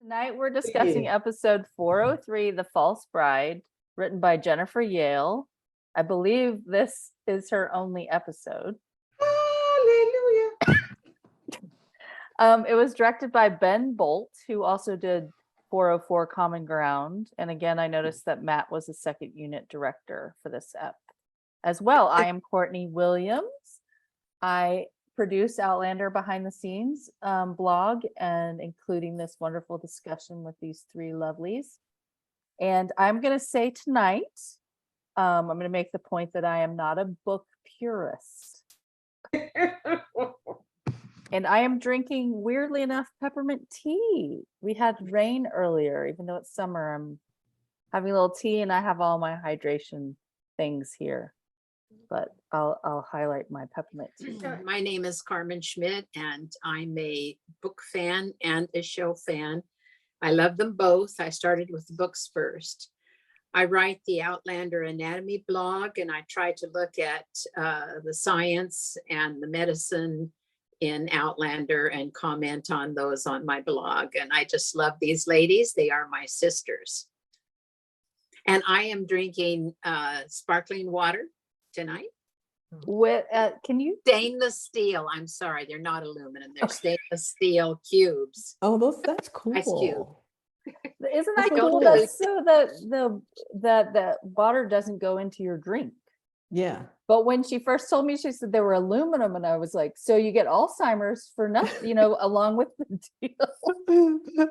Tonight we're discussing episode 403, The False Bride, written by Jennifer Yale. I believe this is her only episode. Hallelujah. It was directed by Ben Bolt, who also did 404 Common Ground. And again, I noticed that Matt was the second unit director for this ep as well. I am Courtney Williams. I produce Outlander behind the scenes blog, and including this wonderful discussion with these three lovelies. And I'm going to say tonight, I'm going to make the point that I am not a book purist. And I am drinking, weirdly enough, peppermint tea. We had rain earlier, even though it's summer. I'm having a little tea, and I have all my hydration things here. But I'll highlight my peppermint tea. My name is Carmen Schmidt, and I'm a book fan and a show fan. I love them both. I started with the books first. I write the Outlander Anatomy blog, and I try to look at the science and the medicine in Outlander and comment on those on my blog. And I just love these ladies. They are my sisters. And I am drinking sparkling water tonight. With can you Stainless steel. I'm sorry, they're not aluminum. They're stainless steel cubes. Oh, that's cool. Ice cube. Isn't that Don't cool? do That it. so that the water doesn't go into your drink. Yeah. But when she first told me, she said they were aluminum, and I was like, so you get Alzheimer's for nothing, along with the deal.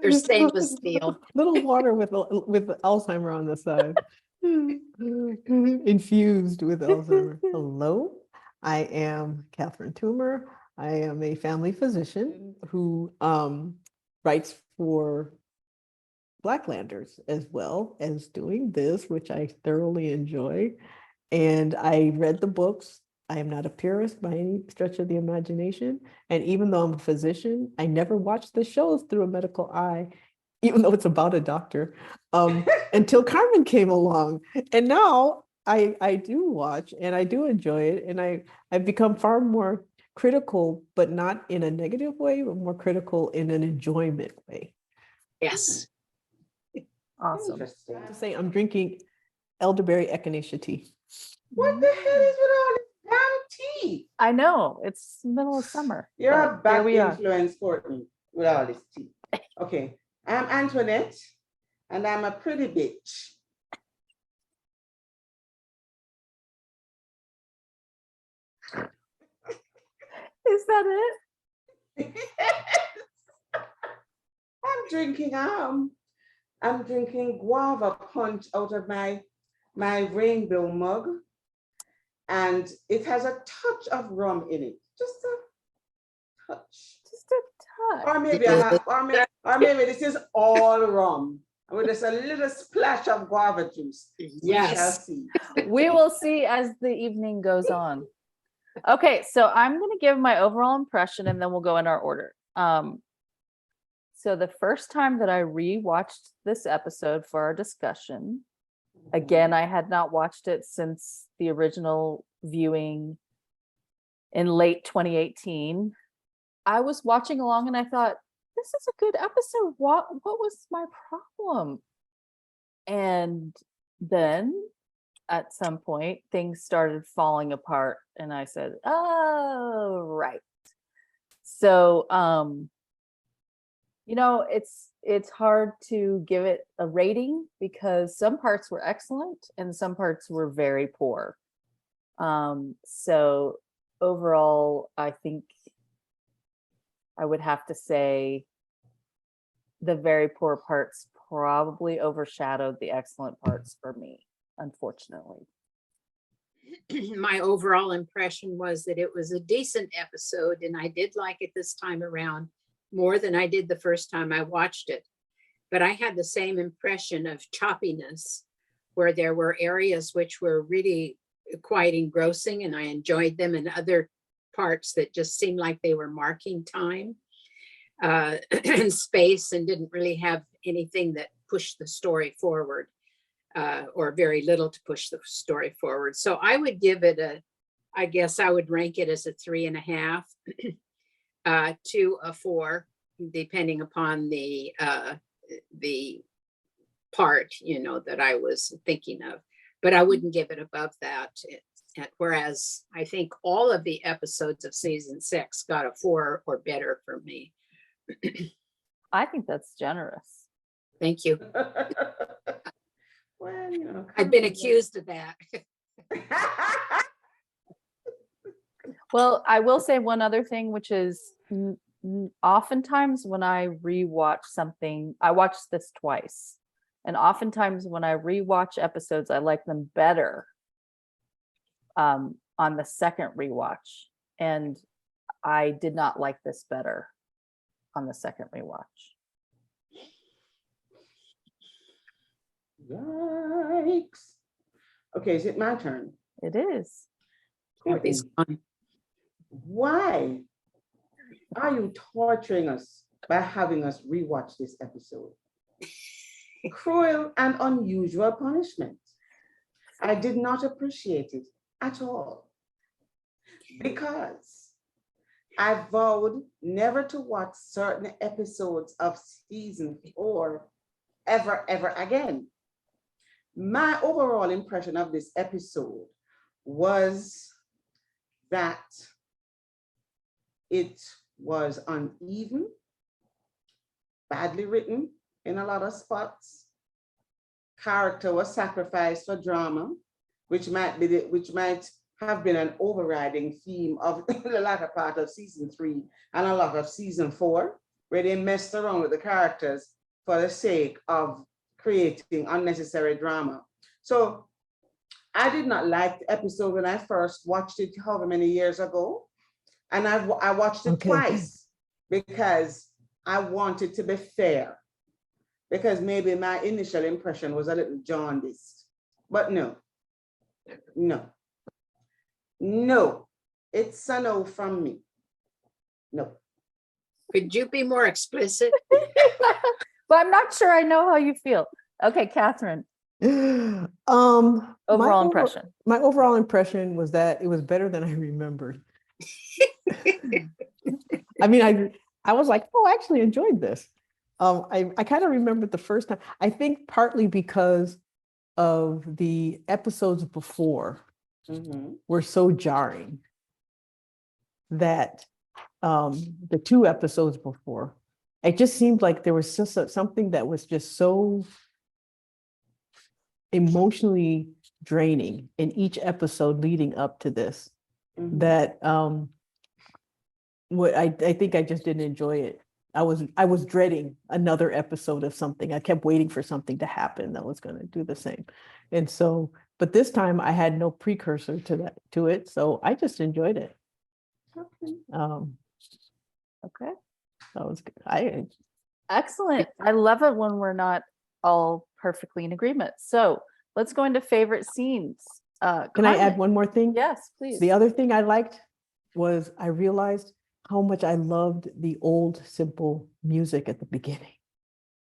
They're stainless steel. Little water with Alzheimer on the side. Infused with Alzheimer. Hello, I am Catherine Toomer. I am a family physician who writes for Blacklanders as well as doing this, which I thoroughly enjoy. And I read the books. I am not a purist by any stretch of the imagination. And even though I'm a physician, I never watched the shows through a medical eye, even though it's about a doctor, until Carmen came along. And now I do watch, and I do enjoy it. And I've become far more critical, but not in a negative way, but more critical in an enjoyment way. Yes. Awesome. To say I'm drinking elderberry echinacea tea. What the hell is with all this damn tea? I know, it's the middle of summer. You're but a here bad we are. influence, Courtney, with all this tea. Okay, I'm Antoinette, and I'm a pretty bitch. Is that it? I'm drinking guava punch out of my rainbow mug, and it has a touch of rum in it, just a touch. Just a touch. Or maybe this is all rum with just a little splash of guava juice. We shall Yes. see. We will see as the evening goes on. Okay, so I'm going to give my overall impression, and then we'll go in our order. So the first time that I rewatched this episode for our discussion, again, I had not watched it since the original viewing in late 2018. I was watching along, and I thought, this is a good episode. What was my problem? And then at some point, things started falling apart, and I said, oh, right. So, it's hard to give it a rating because some parts were excellent and some parts were very poor. So overall, I think I would have to say the very poor parts probably overshadowed the excellent parts for me, unfortunately. My overall impression was that it was a decent episode, and I did like it this time around more than I did the first time I watched it. But I had the same impression of choppiness, where there were areas which were really quite engrossing, and I enjoyed them, and other parts that just seemed like they were marking time and space, and didn't really have anything that pushed the story forward, or very little to push the story forward. So I would give it I guess I would rank it as a 3.5 to a 4, depending upon the the part, that I was thinking of, but I wouldn't give it above that. Whereas I think all of the episodes of season 6 got a 4 or better for me. I think that's generous. Thank you. Well, I've been accused of that. Well, I will say one other thing, which is oftentimes when I rewatch something, I watched this twice. And oftentimes when I rewatch episodes, I like them better on the second rewatch. And I did not like this better on the second rewatch. Yikes. Okay, is it my turn? It is. Kathy's gone. Why are you torturing us by having us rewatch this episode? Cruel and unusual punishment. I did not appreciate it at all because I vowed never to watch certain episodes of season 4 ever again. My overall impression of this episode was that it was uneven, badly written in a lot of spots. Character was sacrificed for drama, which might have been an overriding theme of the latter part of season 3 and a lot of season 4, where they messed around with the characters for the sake of creating unnecessary drama. So I did not like the episode when I first watched it however many years ago. And I watched it twice because I wanted to be fair, because maybe my initial impression was a little jaundiced. But no, it's a no from me. No. Could you be more explicit? But I'm not sure I know how you feel. Okay, Catherine, overall impression. My overall impression was that it was better than I remembered. I mean, I was like, oh, I actually enjoyed this. I kind of remembered the first time. I think partly because of the episodes before were so jarring that the 2 episodes before, it just seemed like there was just something that was just so emotionally draining in each episode leading up to this that I think I just didn't enjoy it. I was dreading another episode of something. I kept waiting for something to happen that was going to do the same. And so, but this time I had no precursor to it. So I just enjoyed it. Okay. That was good. Excellent. I love it when we're not all perfectly in agreement. So let's go into favorite scenes. Can I add one more thing? Yes, please. The other thing I liked was I realized how much I loved the old simple music at the beginning.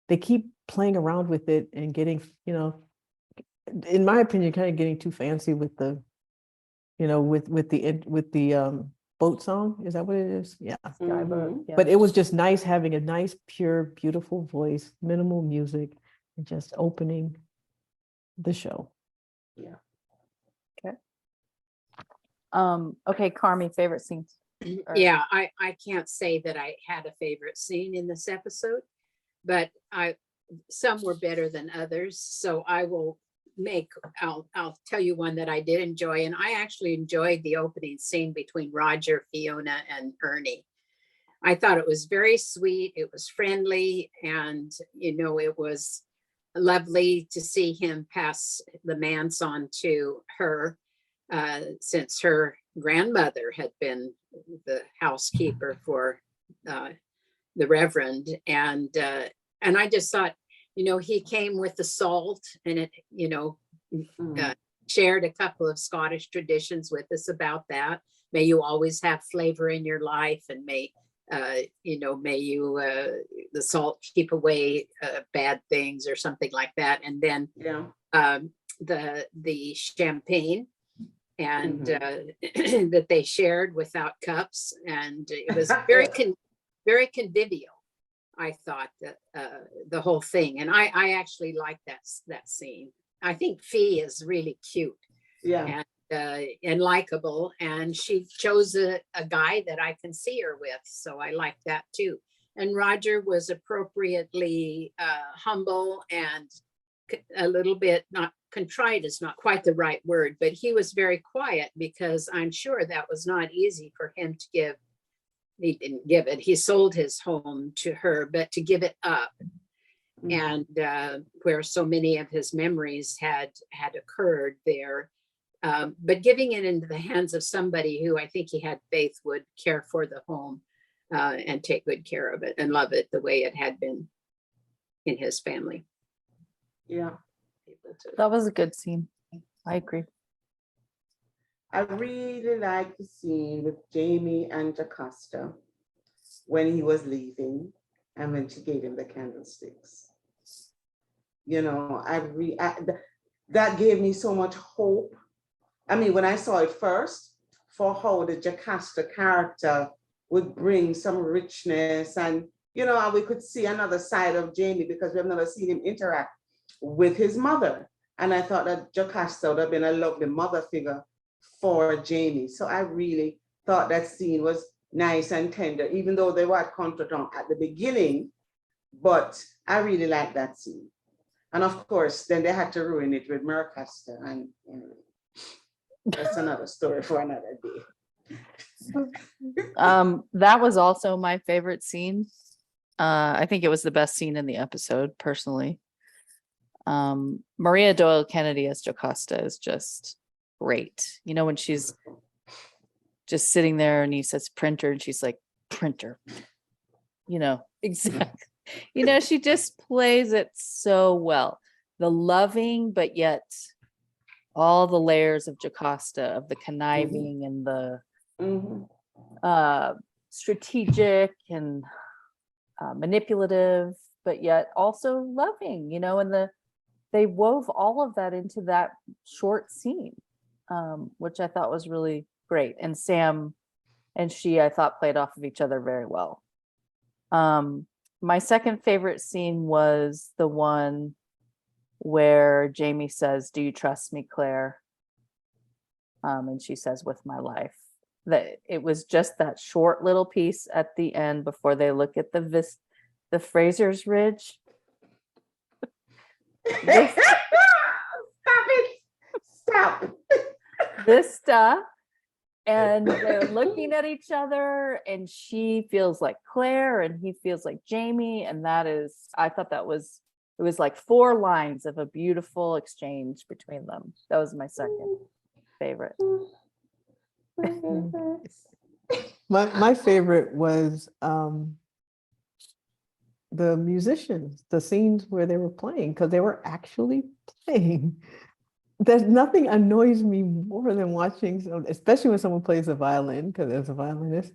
They keep playing around with it and getting, in my opinion, kind of getting too fancy with the, with the boat song. Is that what it is? Yeah. Yeah. But it was just nice having a nice, pure, beautiful voice, minimal music, and just opening the show. Yeah. Okay, Carmi, favorite scenes. Yeah, I can't say that I had a favorite scene in this episode, but some were better than others. So I'll tell you one that I did enjoy, and I actually enjoyed the opening scene between Roger, Fiona, and Ernie. I thought it was very sweet. It was friendly, and it was lovely to see him pass the manse on to her, since her grandmother had been the housekeeper for the Reverend, and I just thought, he came with the salt, and it, shared a couple of Scottish traditions with us about that. May you always have flavor in your life, and may you the salt keep away bad things or something like that. And then the champagne and that they shared without cups, and it was very convivial. I thought that the whole thing, and I actually like that scene. I think Fee is really cute Yeah. and likable, and she chose a guy that I can see her with, so I like that too. And Roger was appropriately humble and a little bit, not contrite is not quite the right word, but he was very quiet because I'm sure that was not easy for him to give. He didn't give it, he sold his home to her, but to give it up, and where so many of his memories had occurred there, but giving it into the hands of somebody who I think he had faith would care for the home and take good care of it and love it the way it had been in his family. Yeah. That was a good scene. I agree. I really like the scene with Jamie and Jocasta when he was leaving and when she gave him the candlesticks. You know, that gave me so much hope. I mean, when I saw it first, for how the Jocasta character would bring some richness, and you know, we could see another side of Jamie because we've never seen him interact with his mother. And I thought that Jocasta would have been a lovely mother figure for Jamie. So I really thought that scene was nice and tender, even though they were at contretemps at the beginning, but I really liked that scene. And of course, then they had to ruin it with Mercasta, and you know, that's another story for another day. That was also my favorite scene. I think it was the best scene in the episode, personally. Maria Doyle Kennedy as Jocasta is just great. You know, when she's just sitting there and he says printer and she's like, printer. You know, exactly. You know, she just plays it so well. The loving, but yet all the layers of Jocasta, of the conniving and the strategic and manipulative, but yet also loving, you know, and they wove all of that into that short scene, which I thought was really great. And Sam and she, I thought, played off of each other very well. My second favorite scene was the one where Jamie says, "Do you trust me, Claire?" And she says, "With my life." That it was just that short little piece at the end before they look at the Fraser's Ridge. Stop it! Stop! This stuff, and they're looking at each other, and she feels like Claire and he feels like Jamie, and that is, I thought it was like 4 lines of a beautiful exchange between them. That was my second favorite. My favorite was the musicians, the scenes where they were playing, because they were actually playing. There's nothing annoys me more than watching, especially when someone plays a violin, because there's a violinist,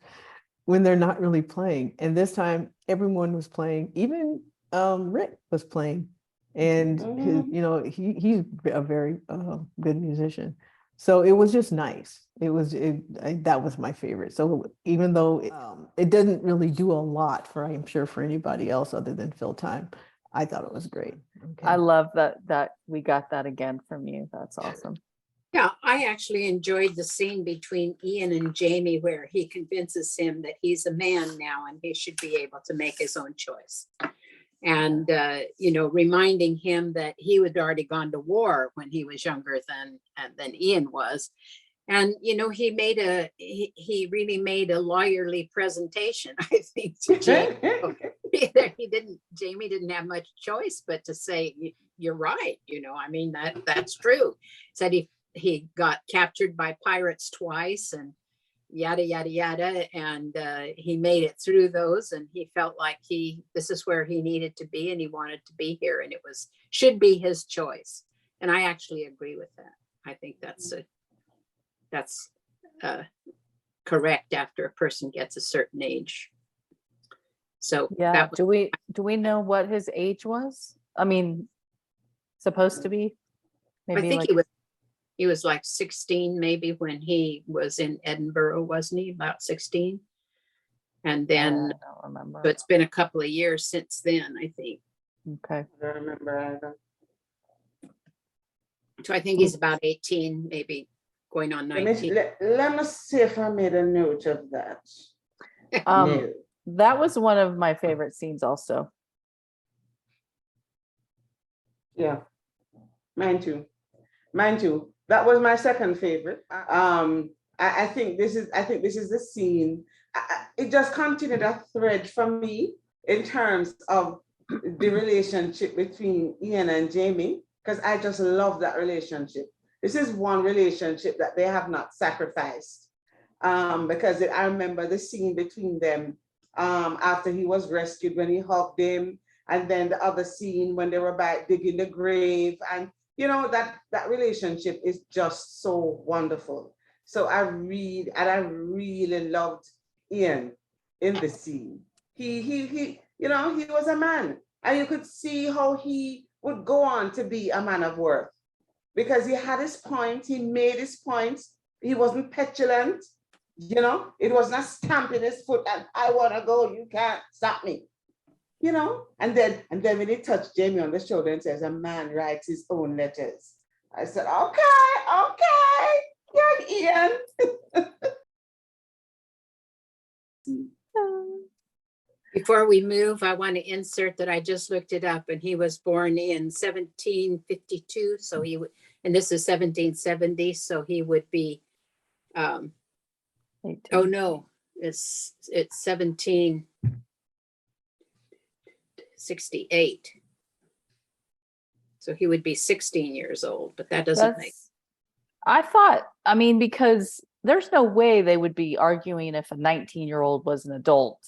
when they're not really playing. And this time, everyone was playing. Even Rick was playing, and his, you know, he's a very good musician. So it was just nice. That was my favorite. So even though it doesn't really do a lot for, I'm sure, for anybody else other than fill time, I thought it was great. Okay. I love that we got that again from you. That's awesome. Yeah, I actually enjoyed the scene between Ian and Jamie where he convinces him that he's a man now and he should be able to make his own choice. And, you know, reminding him that he had already gone to war when he was younger than Ian was. And, you know, he really made a lawyerly presentation, I think, to Jamie. Jamie didn't have much choice but to say, "You're right. You know, I mean, that's true." Said he got captured by pirates twice and yada, yada, yada. And he made it through those, and he felt like this is where he needed to be and he wanted to be here, and should be his choice. And I actually agree with that. I think that's correct after a person gets a certain age. So Yeah. Do we know what his age was? I mean, supposed to be? I think he was like 16 maybe when he was in Edinburgh, wasn't he? About 16. And then, I don't remember. so it's been a couple of years since then, I think. Okay. I don't remember either. So I think he's about 18, maybe going on Let 19. let me see if I made a note of that. Um, No. that was one of my favorite scenes also. Yeah, mine too. Mine too. That was my second favorite. I think this is the scene. It just continued a thread for me in terms of the relationship between Ian and Jamie, because I just love that relationship. This is one relationship that they have not sacrificed. Because I remember the scene between them after he was rescued, when he hugged him, and then the other scene when they were back digging the grave, and you know that relationship is just so wonderful. So I really loved Ian in the scene. He he was a man, and you could see how he would go on to be a man of worth, because he had his point, he made his points, he wasn't petulant, it was not stamping his foot and I want to go, you can't stop me. And then when he touched Jamie on the shoulder and says, a man writes his own letters. I said, okay, young Ian. Before we move, I want to insert that I just looked it up, and he was born in 1752. So and this is 1770. So he would be, 18. oh no, it's 1768. So he would be 16 years old, but that doesn't make. I thought, because there's no way they would be arguing if a 19-year-old was an adult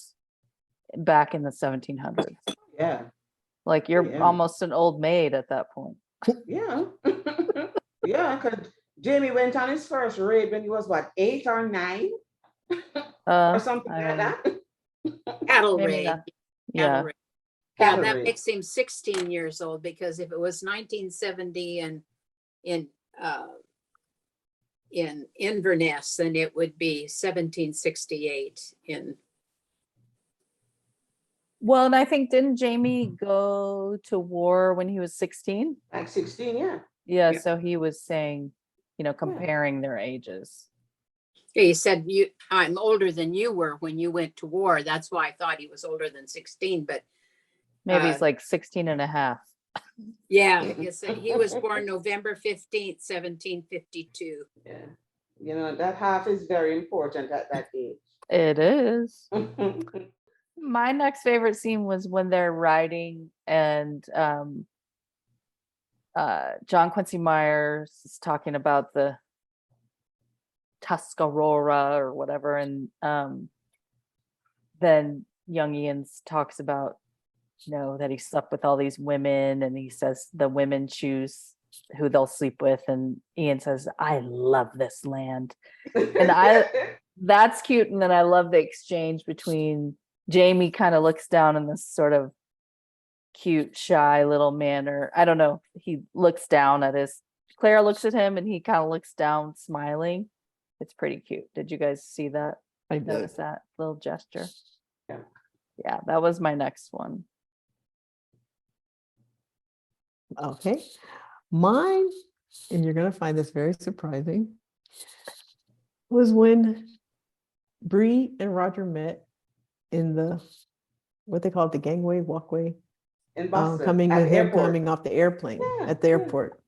back in the 1700s. Yeah. Like you're Yeah. almost an old maid at that point. Yeah. Yeah, because Jamie went on his first raid when he was what, 8 or 9? Or something like that. Cattle maybe raid. not. Cattle Yeah. raid. Yeah, Cattle that raid. makes him 16 years old, because if it was 1970 and in Inverness, then it would be 1768 in. Well, and I think didn't Jamie go to war when he was 16? Like 16, yeah. Yeah, Yeah. so he was saying, comparing their ages. He said, I'm older than you were when you went to war. That's why I thought he was older than 16, but Maybe he's like 16 and a half. yeah, he was born November 15th, 1752. Yeah. That half is very important at that age. It is. My next favorite scene was when they're riding and John Quincy Myers is talking about the Tuscarora or whatever, and then young Ian talks about that he slept with all these women, and he says the women choose who they'll sleep with, and Ian says, I love this land. And that's cute. And then I love the exchange between Jamie kind of looks down in this sort of cute, shy little manner. I don't know. He looks down at Claire looks at him and he kind of looks down smiling. It's pretty cute. Did you guys see that? I did. Notice that little gesture? Yeah. Yeah, that was my next one. Okay. Mine, and you're going to find this very surprising, was when Bree and Roger met in what they call it, the gangway, walkway, In Boston. coming at with the him airport. coming off the airplane Yeah, at the yeah. airport.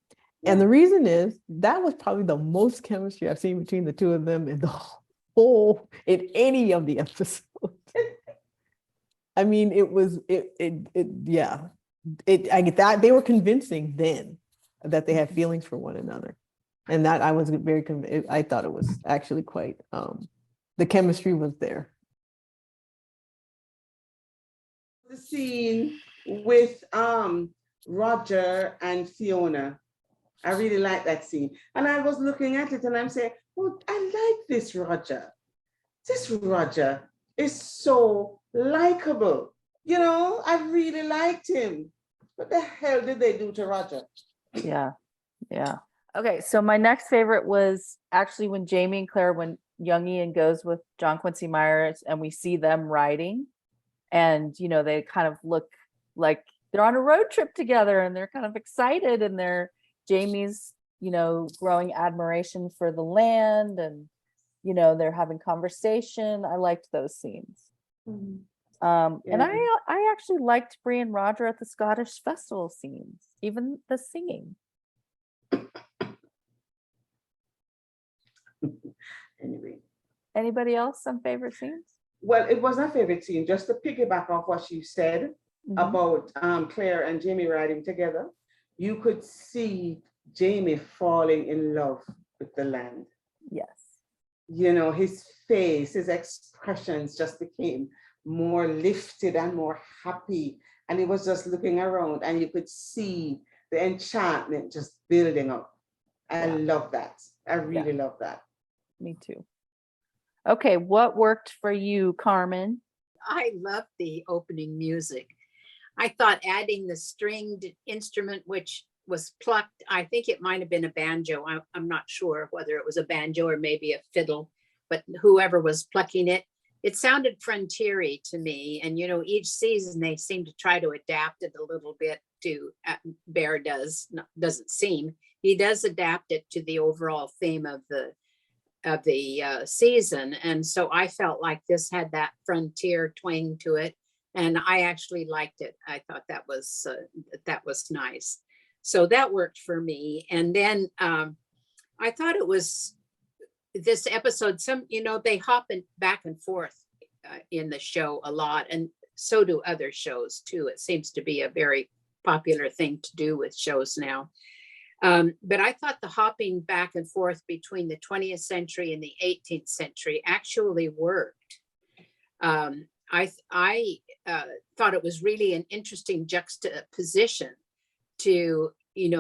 Yeah. And the reason is that was probably the most chemistry I've seen between the two of them in the whole, in any of the episodes. I mean, I get that they were convincing then that they had feelings for one another. And that I was very convinced. I thought it was actually quite, the chemistry was there. The scene with Roger and Fiona. I really like that scene. And I was looking at it and I'm saying, oh, I like this Roger. This Roger is so likable. I really liked him. What the hell did they do to Roger? Yeah. Okay, so my next favorite was actually when Jamie and Claire young Ian goes with John Quincy Myers and we see them riding, and you know, they kind of look like they're on a road trip together and they're kind of excited, and they're Jamie's, you know, growing admiration for the land, and you know, they're having conversation. I liked those scenes. Mhm. And Yeah. I actually liked Brie and Roger at the Scottish festival scenes, even the singing. Anyway, Anybody else some favorite scenes? well, it was my favorite scene. Just to piggyback off what you said Mhm. about Claire and Jamie riding together, you could see Jamie falling in love with the land. Yes. You know, his face, his expressions just became more lifted and more happy. And he was just looking around and you could see the enchantment just building up. I Yeah. love that. I really love that. Me too. Okay, what worked for you, Carmen? I love the opening music. I thought adding the stringed instrument, which was plucked, I think it might have been a banjo. I'm not sure whether it was a banjo or maybe a fiddle, but whoever was plucking it, it sounded frontiery to me. And, you know, each season they seem to try to adapt it a little bit to, Bear doesn't seem, he does adapt it to the overall theme of the season. And so I felt like this had that frontier twang to it. And I actually liked it. I thought that was nice. So that worked for me. And then I thought it was this episode, they hop back and forth in the show a lot. And so do other shows too. It seems to be a very popular thing to do with shows now. But I thought the hopping back and forth between the 20th century and the 18th century actually worked. I thought it was really an interesting juxtaposition to,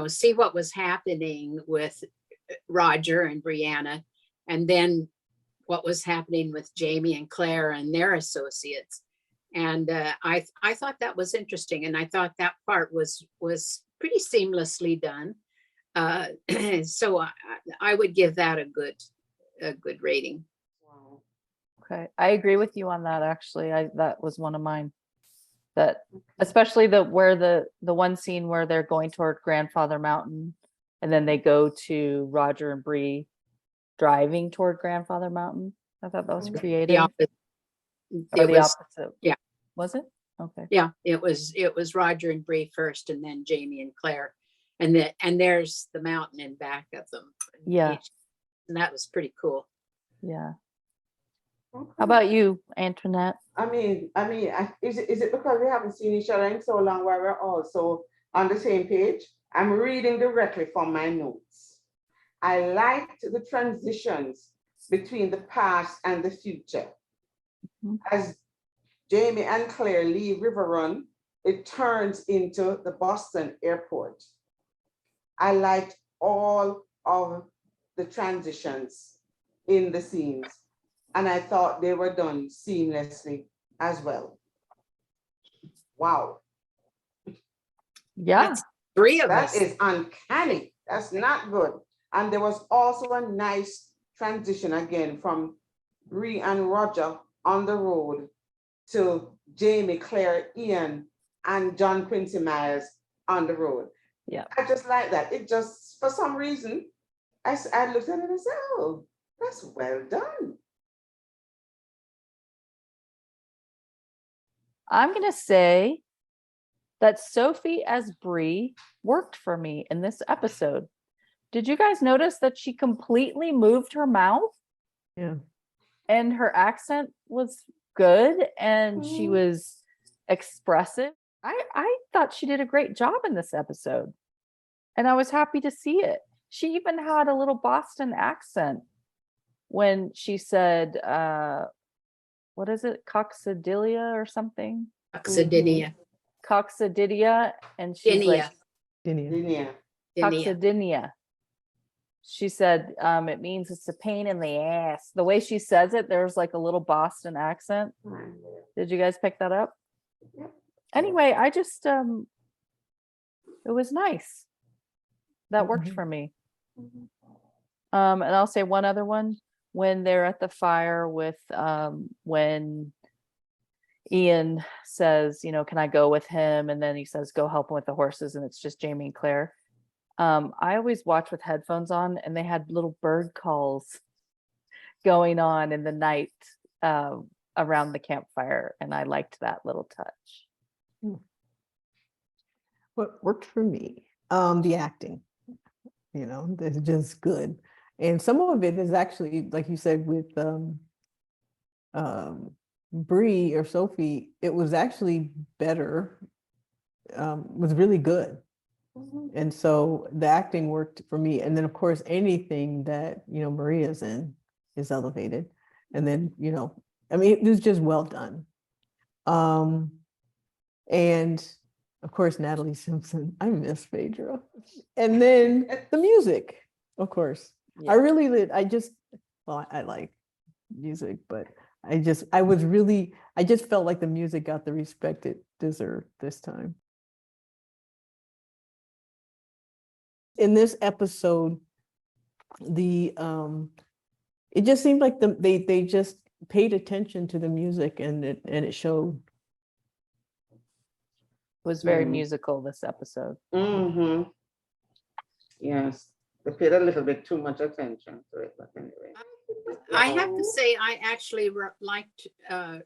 see what was happening with Roger and Brianna, and then what was happening with Jamie and Claire and their associates. And I thought that was interesting, and I thought that part was pretty seamlessly done. So I would give that a good rating. Wow. Okay, I agree with you on that. Actually, that was one of mine. That especially the one scene where they're going toward Grandfather Mountain, and then they go to Roger and Bree driving toward Grandfather Mountain. I thought that was Mhm. creative. The opposite. Or It the was, opposite. yeah. Was it? Okay. yeah, it was Roger and Bree first, and then Jamie and Claire, and there's the mountain in back of them. Yeah. And that was pretty cool. Yeah. Okay. How about you, Antoinette? Is it because we haven't seen each other in so long where we're also on the same page? I'm reading directly from my notes. I liked the transitions between the past and the future. Mhm. As Jamie and Claire leave River Run, it turns into the Boston airport. I liked all of the transitions in the scenes, and I thought they were done seamlessly as well. Wow, Yeah. That's three of that us. is uncanny. That's not good. And there was also a nice transition again from Bree and Roger on the road to Jamie, Claire, Ian, and John Quincy Myers on the road. Yeah. I just like that. It just, for some reason, I looked at it and said, oh, that's well done. I'm gonna say that Sophie as Bree worked for me in this episode. Did you guys notice that she completely moved her mouth Yeah. and her accent was good and she Mhm. was expressive? I thought she did a great job in this episode, and I was happy to see it. She even had a little Boston accent when she said, what is it, coxadilia or something? Oxidinia. Coxadidia, and she's like, Dinia. coxadinia. She said, it means it's a pain in the ass. The way she says it, there's like a little Boston accent. Did you guys pick that up? Yep. Anyway, I just, it was nice. That worked Mhm. for me. Mhm. And I'll say one other one. when they're at the fire with when Ian says, you know, can I go with him? And then he says, go help him with the horses, and it's just Jamie and Claire. I always watch with headphones on, and they had little bird calls going on in the night around the campfire, and I liked that little touch. What worked for me, the acting, you know, that's just good. And some of it is actually, like you said, with Bree or Sophie, it was actually better, was really good. And so the acting worked for me. And then of course, anything that, you know, Maria's in is elevated. And then, you know, I mean, it was just well done. And of course, Natalie Simpson, I miss Phaedra. And then the music, of course. Yeah. I really did. Well, I like music, but I just felt like the music got the respect it deserved this time. In this episode, it just seemed like they just paid attention to the music, and it showed. Was very Mhm. musical this episode. Mm-hmm. Yes, they paid a little bit too much attention to it, but anyway. I have to say, I actually liked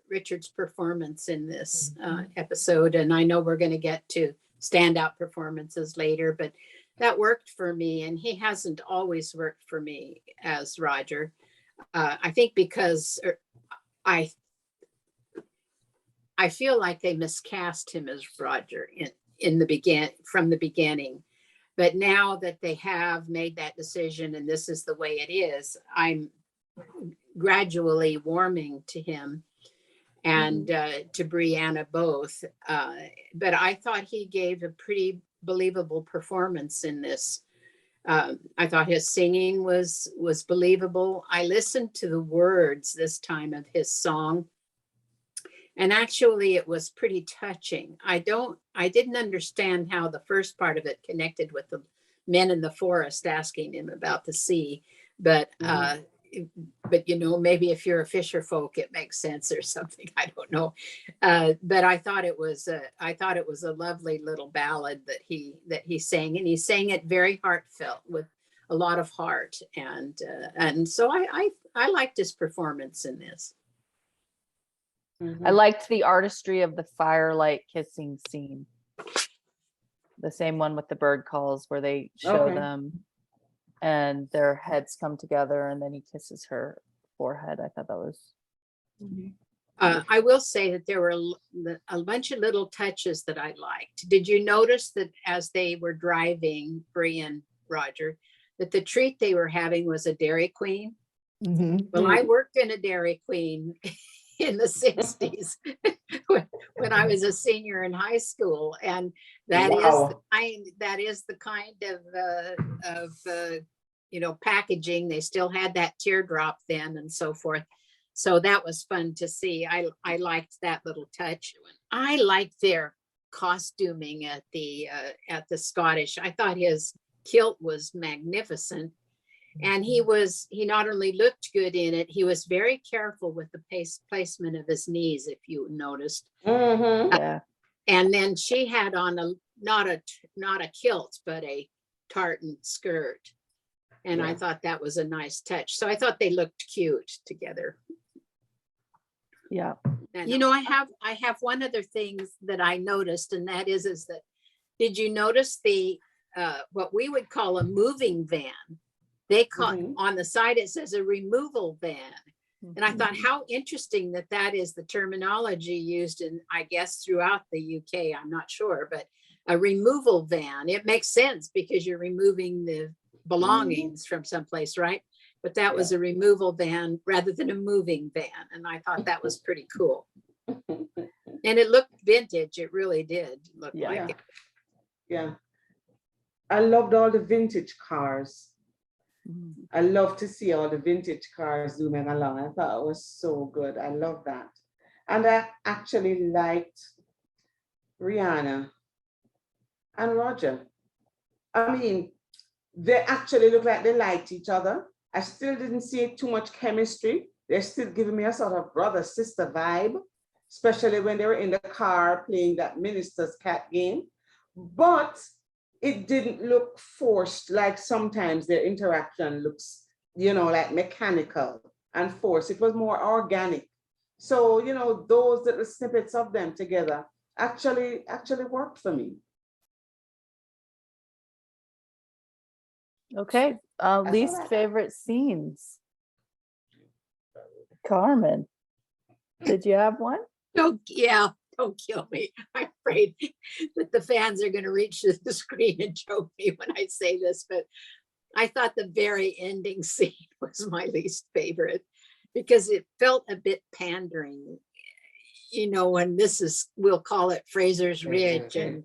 Richard's performance in this episode, and I know we're going to get to standout performances later, but that worked for me, and he hasn't always worked for me as Roger. I think because I feel like they miscast him as Roger from the beginning. But now that they have made that decision and this is the way it is, I'm gradually warming to him and to Brianna both. But I thought he gave a pretty believable performance in this. I thought his singing was believable. I listened to the words this time of his song, and actually it was pretty touching. I didn't understand how the first part of it connected with the men in the forest asking him about the sea, but you know, maybe if you're a fisher folk, it makes sense or something. I don't know. But I thought it was a lovely little ballad that he sang, and he sang it very heartfelt with a lot of heart. And so I liked his performance in this. I liked the artistry of the firelight kissing scene. The same one with the bird calls where they show them and their heads come together and then he kisses her forehead. I thought that was. I will say that there were a bunch of little touches that I liked. Did you notice that as they were driving, Bree and Roger, that the treat they were having was a Dairy Queen? Well, I worked in a Dairy Queen in the 60s when I was a senior in high school, and that is the kind of you know, packaging. They still had that teardrop then and so forth. So that was fun to see. I liked that little touch. I liked their costuming at the Scottish. I thought his kilt was magnificent. And he not only looked good in it, he was very careful with the placement of his knees, if you noticed. Yeah. And then she had on not a kilt, but a tartan skirt. And I thought that was a nice touch. So I thought they looked cute together. Yeah. And, you know, I have one other thing that I noticed, and that is that, did you notice the what we would call a moving van? They call on the side, it says a removal van. And I thought how interesting that is the terminology used in, I guess, throughout the UK. I'm not sure, but a removal van. It makes sense because you're removing the belongings from someplace, right? But that was a removal van rather than a moving van. And I thought that was pretty cool. And it looked vintage. It really did look like it. Yeah. I loved all the vintage cars. I love to see all the vintage cars zooming along. I thought it was so good. I love that. And I actually liked Rihanna and Roger. I mean, they actually look like they liked each other. I still didn't see too much chemistry. They're still giving me a sort of brother-sister vibe, especially when they were in the car playing that Minister's Cat game. But it didn't look forced like sometimes their interaction looks, like mechanical and forced. It was more organic. So, those little snippets of them together actually worked for me. Okay. Least all I got. favorite scenes. Carmen, did you have one? Don't kill me. I'm afraid that the fans are going to reach to the screen and choke me when I say this, but I thought the very ending scene was my least favorite because it felt a bit pandering. When this is, we'll call it Fraser's Ridge, and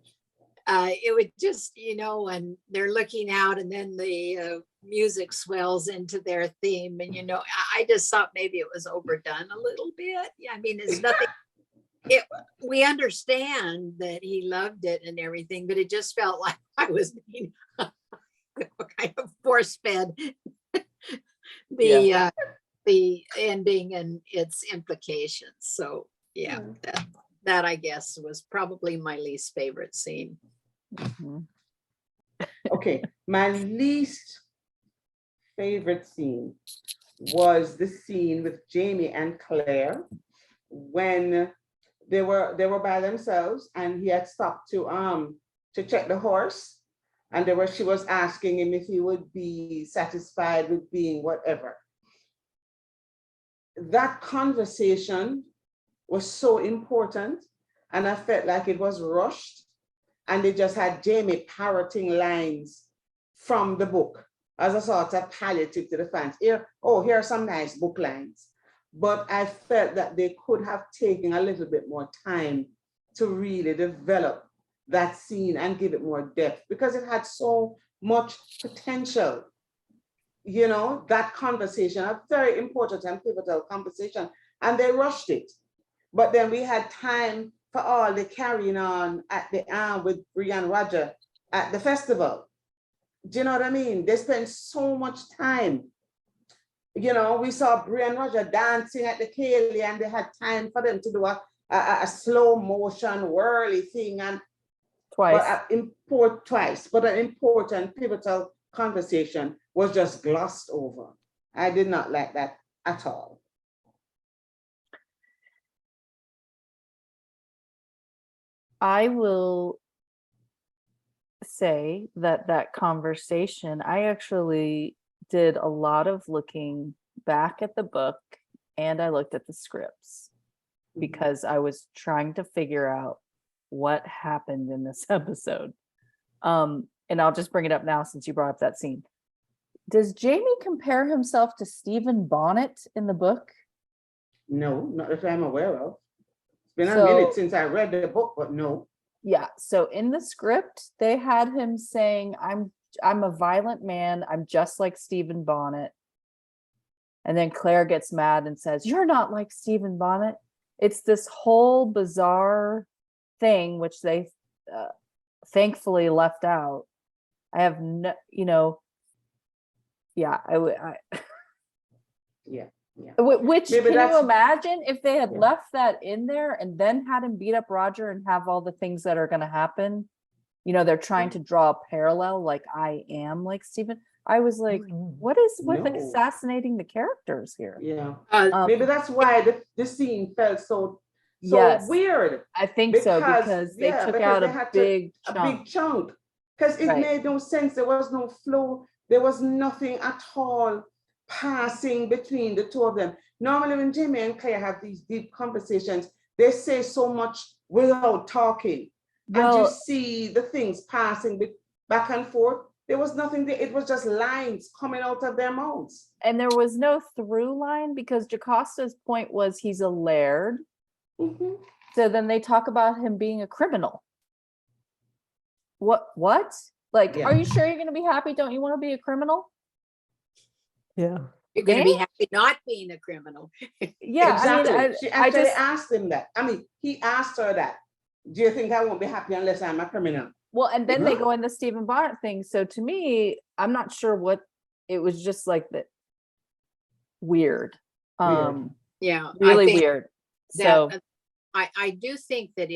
it would just, when they're looking out and then the music swells into their theme, and I just thought maybe it was overdone a little bit. Yeah, I mean, it's nothing. We understand that he loved it and everything, but it just felt like I was being kind of force fed the ending and its implications. So yeah, that I guess was probably my least favorite scene. Mhm. Okay, my least favorite scene was the scene with Jamie and Claire when they were by themselves and he had stopped to check the horse, and she was asking him if he would be satisfied with being whatever. That conversation was so important, and I felt like it was rushed, and they just had Jamie parroting lines from the book as a sort of palliative to the fans. Here are some nice book lines. But I felt that they could have taken a little bit more time to really develop that scene and give it more depth, because it had so much potential. That conversation, a very important and pivotal conversation, and they rushed it. But then we had time for all the carrying on at the with Brian Roger at the festival. Do you know what I mean? They spent so much time. We saw Brian Roger dancing at the Kaylee, and they had time for them to do a slow motion whirly thing, and Twice. But an important pivotal conversation was just glossed over. I did not like that at all. I will say that conversation, I actually did a lot of looking back at the book, and I looked at the scripts because I was trying to figure out what happened in this episode. And I'll just bring it up now since you brought up that scene. Does Jamie compare himself to Stephen Bonnet in the book? No, not that I'm aware of. It's been a minute since I read the book, but no. Yeah, so in the script, they had him saying, I'm a violent man. I'm just like Stephen Bonnet. And then Claire gets mad and says, you're not like Stephen Bonnet. It's this whole bizarre thing, which they thankfully left out. I have no, yeah, Yeah. Which Maybe can you that's- imagine if they had Yeah. left that in there and then had him beat up Roger and have all the things that are going to happen? They're trying to draw a parallel, like I am like Stephen. I was like, what is with No. assassinating the characters here? Yeah. Um, Maybe that's why the scene felt so Yes. weird. I think so, because they took out they a had big a chunk. big chunk, because it Right. made no sense. There was no flow. There was nothing at all passing between the two of them. Normally, when Jamie and Claire have these deep conversations, they say so much without talking, and you Well, see the things passing back and forth. There was nothing there. It was just lines coming out of their mouths. and there was no through line because Jacosta's point was he's a laird. Mhm. So then they talk about him being a criminal. What? Like, Yeah. are you sure you're going to be happy? Don't you want to be a criminal? Yeah. You're going to be Eh? happy not being a criminal. Yeah, Exactly. I mean, She I actually just, asked him that. I mean, he asked her that. Do you think I won't be happy unless I'm a criminal? well, and then they Huh? go in the Stephen Bonnet thing. So to me, I'm not sure what it was, just like that. weird. Yeah. Really I think weird. that So I do think that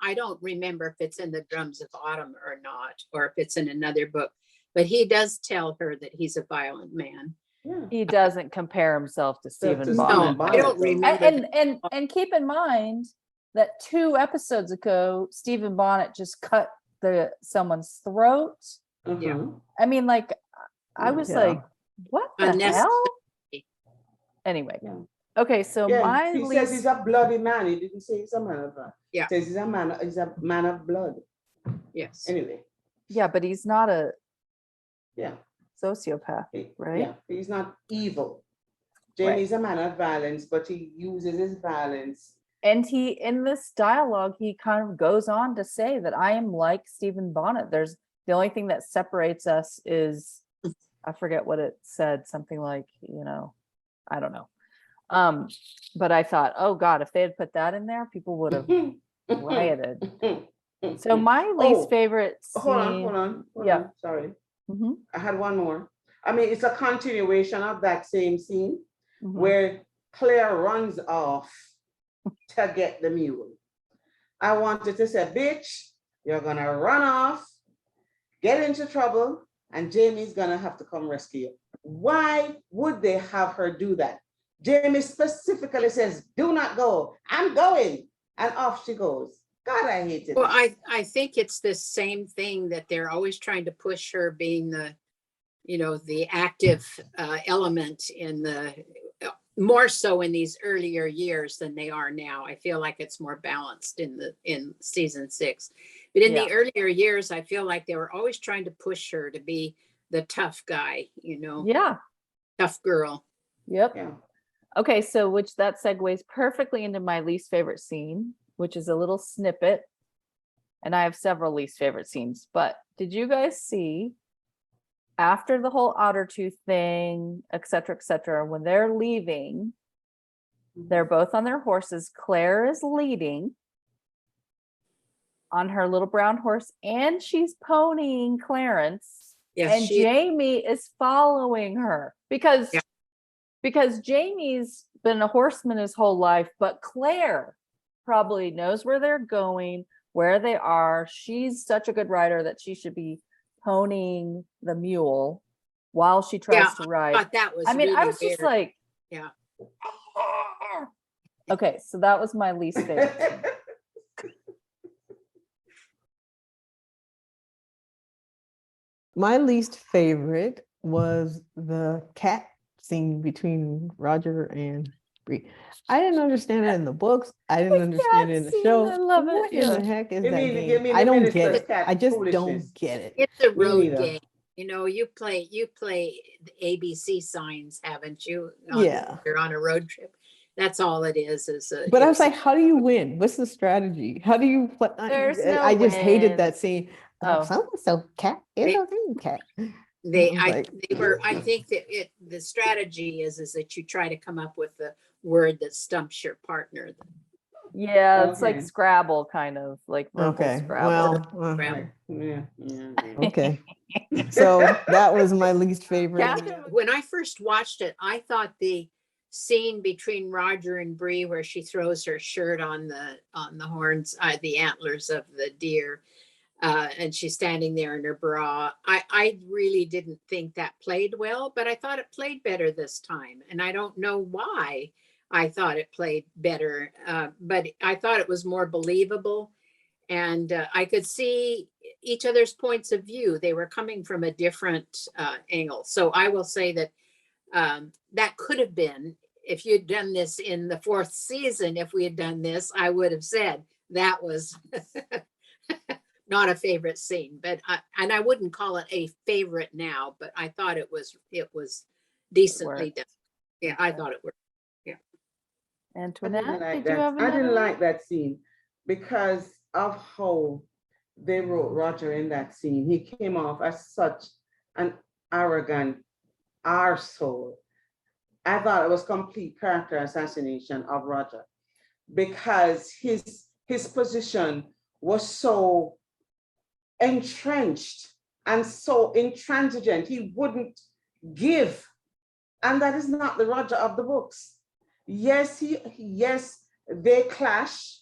I don't remember if it's in the Drums of Autumn or not, or if it's in another book, but he does tell her that he's a violent man. Yeah. he doesn't compare himself to Stephen to Bonnet. No, I don't though. remember. And keep in mind that 2 episodes ago, Stephen Bonnet just cut someone's throat. Yeah. Mhm. I mean, like, I was Yeah. like, what the Unnecessary. hell? Anyway, Yeah. okay, so Yeah, my he says he's least, a bloody man. He didn't say he's a man of Yeah. He says he's a man of blood. Yes. Anyway, yeah, but he's not a yeah. sociopath, right? Yeah, he's not evil. Right. Jamie's a man of violence, but he uses his violence. And he, in this dialogue, he kind of goes on to say that I am like Stephen Bonnet. There's the only thing that separates us is, I forget what it said, something like, I don't know. But I thought, oh God, if they had put that in there, people would have rioted. So my least favorite scene. Hold on. Yeah. Sorry. Mhm, I had one more. I mean, it's a continuation of that same scene mhm. where Claire runs off to get the mule. I wanted to say, bitch, you're gonna run off, get into trouble, and Jamie's gonna have to come rescue you. Why would they have her do that? Jamie specifically says, do not go. I'm going. And off she goes. God, I hate it. Well, I think it's the same thing that they're always trying to push her being the active element in more so in these earlier years than they are now. I feel like it's more balanced in season 6. But in the earlier years, I feel like they were always trying to push her to be the tough guy, Yeah. tough girl. Yep. Yeah. Okay, so which that segues perfectly into my least favorite scene, which is a little snippet. And I have several least favorite scenes, but did you guys see after the whole otter tooth thing, et cetera, when they're leaving, they're both on their horses. Claire is leading on her little brown horse, and she's ponying Clarence. Yes, and Jamie is following her because Jamie's been a horseman his whole life, but Claire probably knows where they're going, where they are. She's such a good rider that she should be ponying the mule while she tries to ride. I thought that was I mean, I really was just weird. like, Yeah. Okay, so that was my least favorite. My least favorite was the cat scene between Roger and Bree. I didn't understand it in the books. I didn't understand it in the scene, show. I love it, What in yeah. the heck is You that mean- you game? mean I the don't minister's get it. cat I just foolishness. don't get it. It's a Me road neither. game. You play the ABC signs, haven't you? Yeah. You're on a road trip. That's all it is. But I was like, how do you win? What's the strategy? How do you play? There's no I just hated win. that scene. Oh. So cat is They- a thing cat. I think that the strategy is that you try to come up with the word that stumps your partner. Yeah, it's like Okay. Scrabble, kind of like verbal Okay. Scrabble. Well, Scrabble. Yeah. okay. So that was my least favorite. Catherine, When I first watched it, I thought the scene between Roger and Bree, where she throws her shirt on the horns, the antlers of the deer, and she's standing there in her bra. I really didn't think that played well, but I thought it played better this time, and I don't know why I thought it played better, but I thought it was more believable, and I could see each other's points of view. They were coming from a different angle. So I will say that that could have been, if you'd done this in the 4th season, if we had done this, I would have said that was not a favorite scene, but I wouldn't call it a favorite now, but I thought it was decently done. Yeah, I thought it worked. Antoinette, I did you have didn't another like one? that scene because of how they wrote Roger in that scene. He came off as such an arrogant arsehole. I thought it was complete character assassination of Roger because his position was so entrenched and so intransigent. He wouldn't give And that is not the Roger of the books. Yes, yes, they clash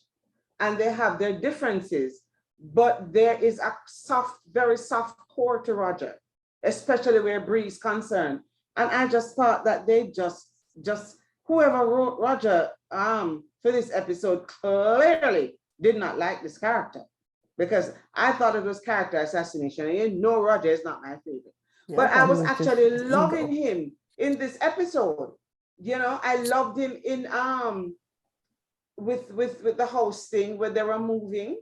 and they have their differences, but there is a soft, very soft core to Roger, especially where Bree is concerned. And I just thought that they just whoever wrote Roger for this episode clearly did not like this character, because I thought it was character assassination. And you know, Roger is not my favorite, Yeah, but I thought he was just actually his loving ego. him in this episode. You know, I loved him in with the house thing where they were moving.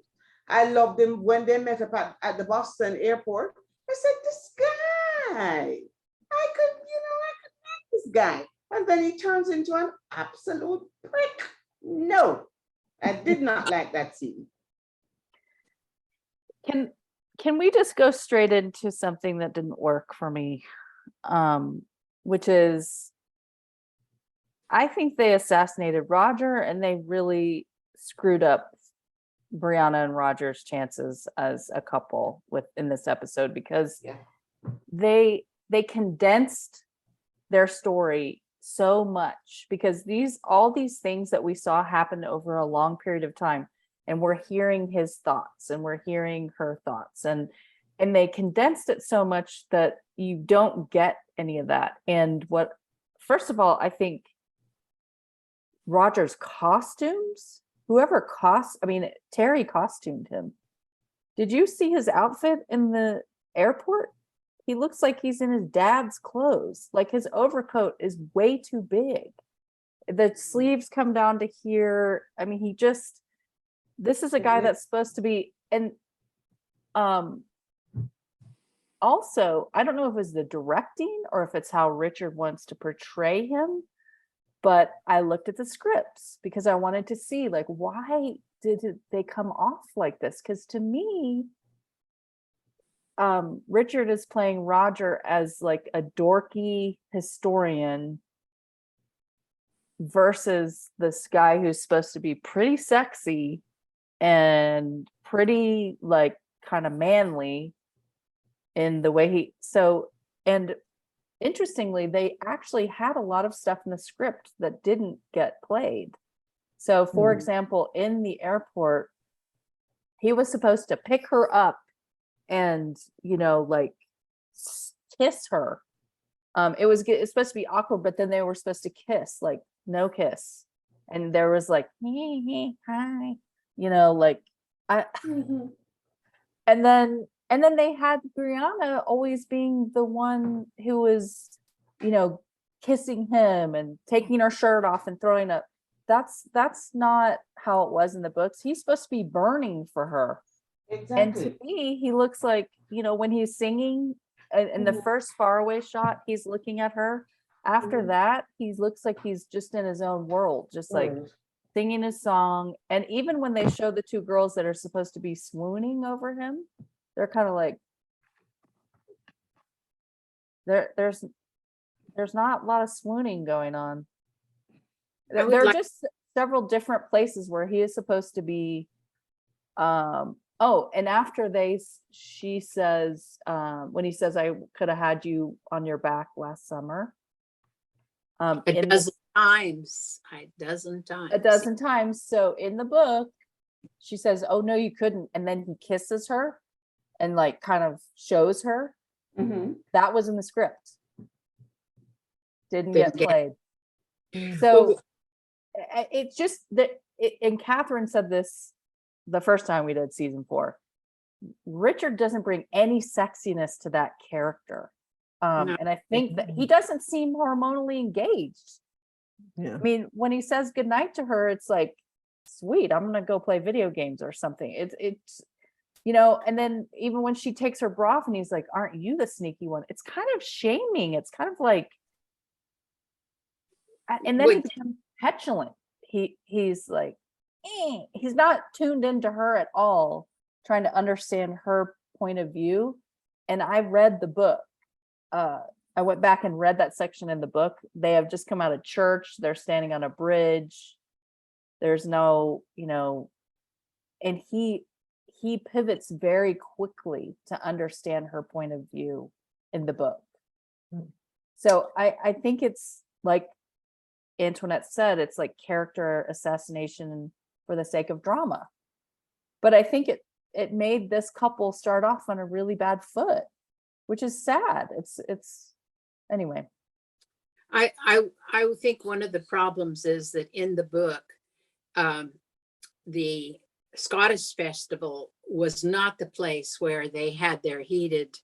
I loved them when they met up at the Boston airport. I said, this guy, I could like this guy. And then he turns into an absolute prick. No, I did not like that scene. Can we just go straight into something that didn't work for me? Which is, I think they assassinated Roger and they really screwed up Brianna and Roger's chances as a couple in this episode, because Yeah. they condensed their story so much, because all these things that we saw happen over a long period of time, and we're hearing his thoughts and we're hearing her thoughts, and they condensed it so much that you don't get any of that. And first of all, I think Roger's costumes, Terry costumed him. Did you see his outfit in the airport? He looks like he's in his dad's clothes. Like, his overcoat is way too big. The sleeves come down to here. I mean, this is a guy that's supposed to be, and also, I don't know if it's the directing or if it's how Richard wants to portray him, but I looked at the scripts because I wanted to see, like, why did they come off like this? Because to me, Richard is playing Roger as like a dorky historian versus this guy who's supposed to be pretty sexy and pretty, like, kind of manly in the way and interestingly, they actually had a lot of stuff in the script that didn't get played. So, for example, in the airport, he was supposed to pick her up and, like, kiss her. It's supposed to be awkward, but then they were supposed to kiss, like, no kiss. And there was like, hey, hi, like, and then they had Brianna always being the one who was, kissing him and taking her shirt off and throwing up. That's not how it was in the books. He's supposed to be burning for her. Exactly. And to me, he looks like, when he's singing in the first faraway shot, he's looking at her. After that, he looks like he's just in his own world, just like singing his song. And even when they show the two girls that are supposed to be swooning over him, they're kind of like, there's not a lot of swooning going on. There are just several different places where he is supposed to be. And after she says, when he says, I could have had you on your back last summer. A dozen times. So in the book, she says, oh, no, you couldn't. And then he kisses her and, like, kind of shows her. That was in the script. Didn't get played. So it's just that, and Catherine said this the first time we did season 4. Richard doesn't bring any sexiness to that character. No. And I think that he doesn't seem hormonally engaged. Yeah. I mean, when he says goodnight to her, it's like, sweet, I'm gonna go play video games or something. It's and then even when she takes her bra off and he's like, aren't you the sneaky one? It's kind of shaming. It's kind of like, and then he becomes petulant. He's like, he's not tuned into her at all, trying to understand her point of view. And I read the book. I went back and read that section in the book. They have just come out of church. They're standing on a bridge. There's no, and he pivots very quickly to understand her point of view in the book. So I think it's like Antoinette said, it's like character assassination for the sake of drama. But I think it made this couple start off on a really bad foot, which is sad. It's anyway. I would think one of the problems is that in the book, the Scottish festival was not the place where they had their heated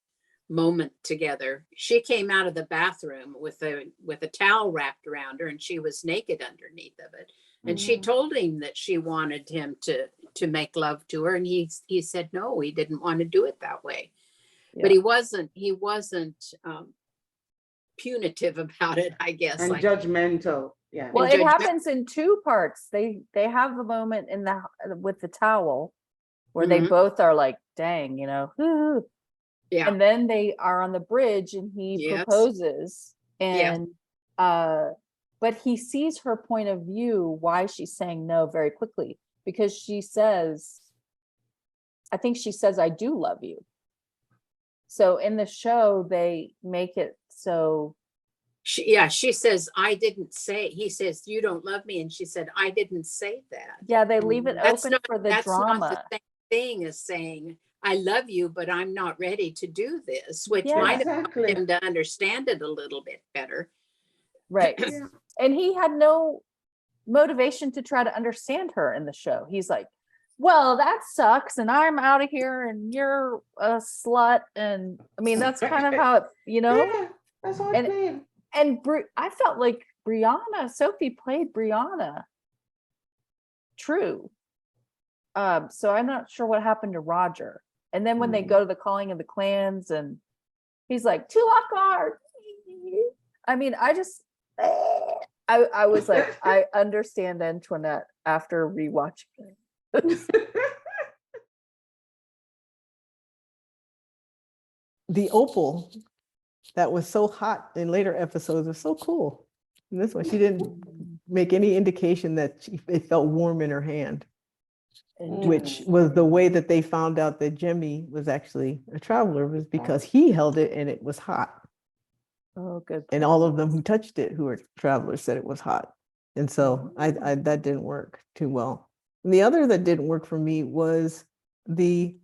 moment together. She came out of the bathroom with a towel wrapped around her, and she was naked underneath of it. And she told him that she wanted him to make love to her, and he said no, he didn't want to do it that way. But he wasn't punitive about it, I guess. And like, judgmental. Yeah. Well, And it judge- happens in two parts. They have the moment in the with the towel where they Mhm. both are like, dang, you know, "Ooh." yeah, And then they are on the bridge and he Yes. proposes Yes. and but he sees her point of view, why she's saying no very quickly, because she says, I think she says, I do love you. So in the show, they make it so she says, I didn't say, he says, you don't love me. And she said, I didn't say that. yeah, they leave it That's open not, for the that's not drama. the same thing as saying, I love you, but I'm not ready to do this, which Yeah. might have Exactly. him to understand it a little bit better. Right. Yeah. And he had no motivation to try to understand her in the show. He's like, well, that sucks, and I'm out of here, and you're a slut. And I mean, that's kind of how it, you know. Yeah, that's how And- it played. And I felt like Sophie played Brianna true. So I'm not sure what happened to Roger. And then when they go to the calling of the clans, and he's like, Tulakar. I mean, I was like, I understand Antoinette after rewatching it. The opal that was so hot in later episodes was so cool. And this one, she didn't make any indication that it felt warm in her hand, which was the way that they found out that Jemmy was actually a traveler, was because he held it and it was hot. Oh, good. And all of them who touched it, who were travelers, said it was hot. And so I that didn't work too well. And the other that didn't work for me was this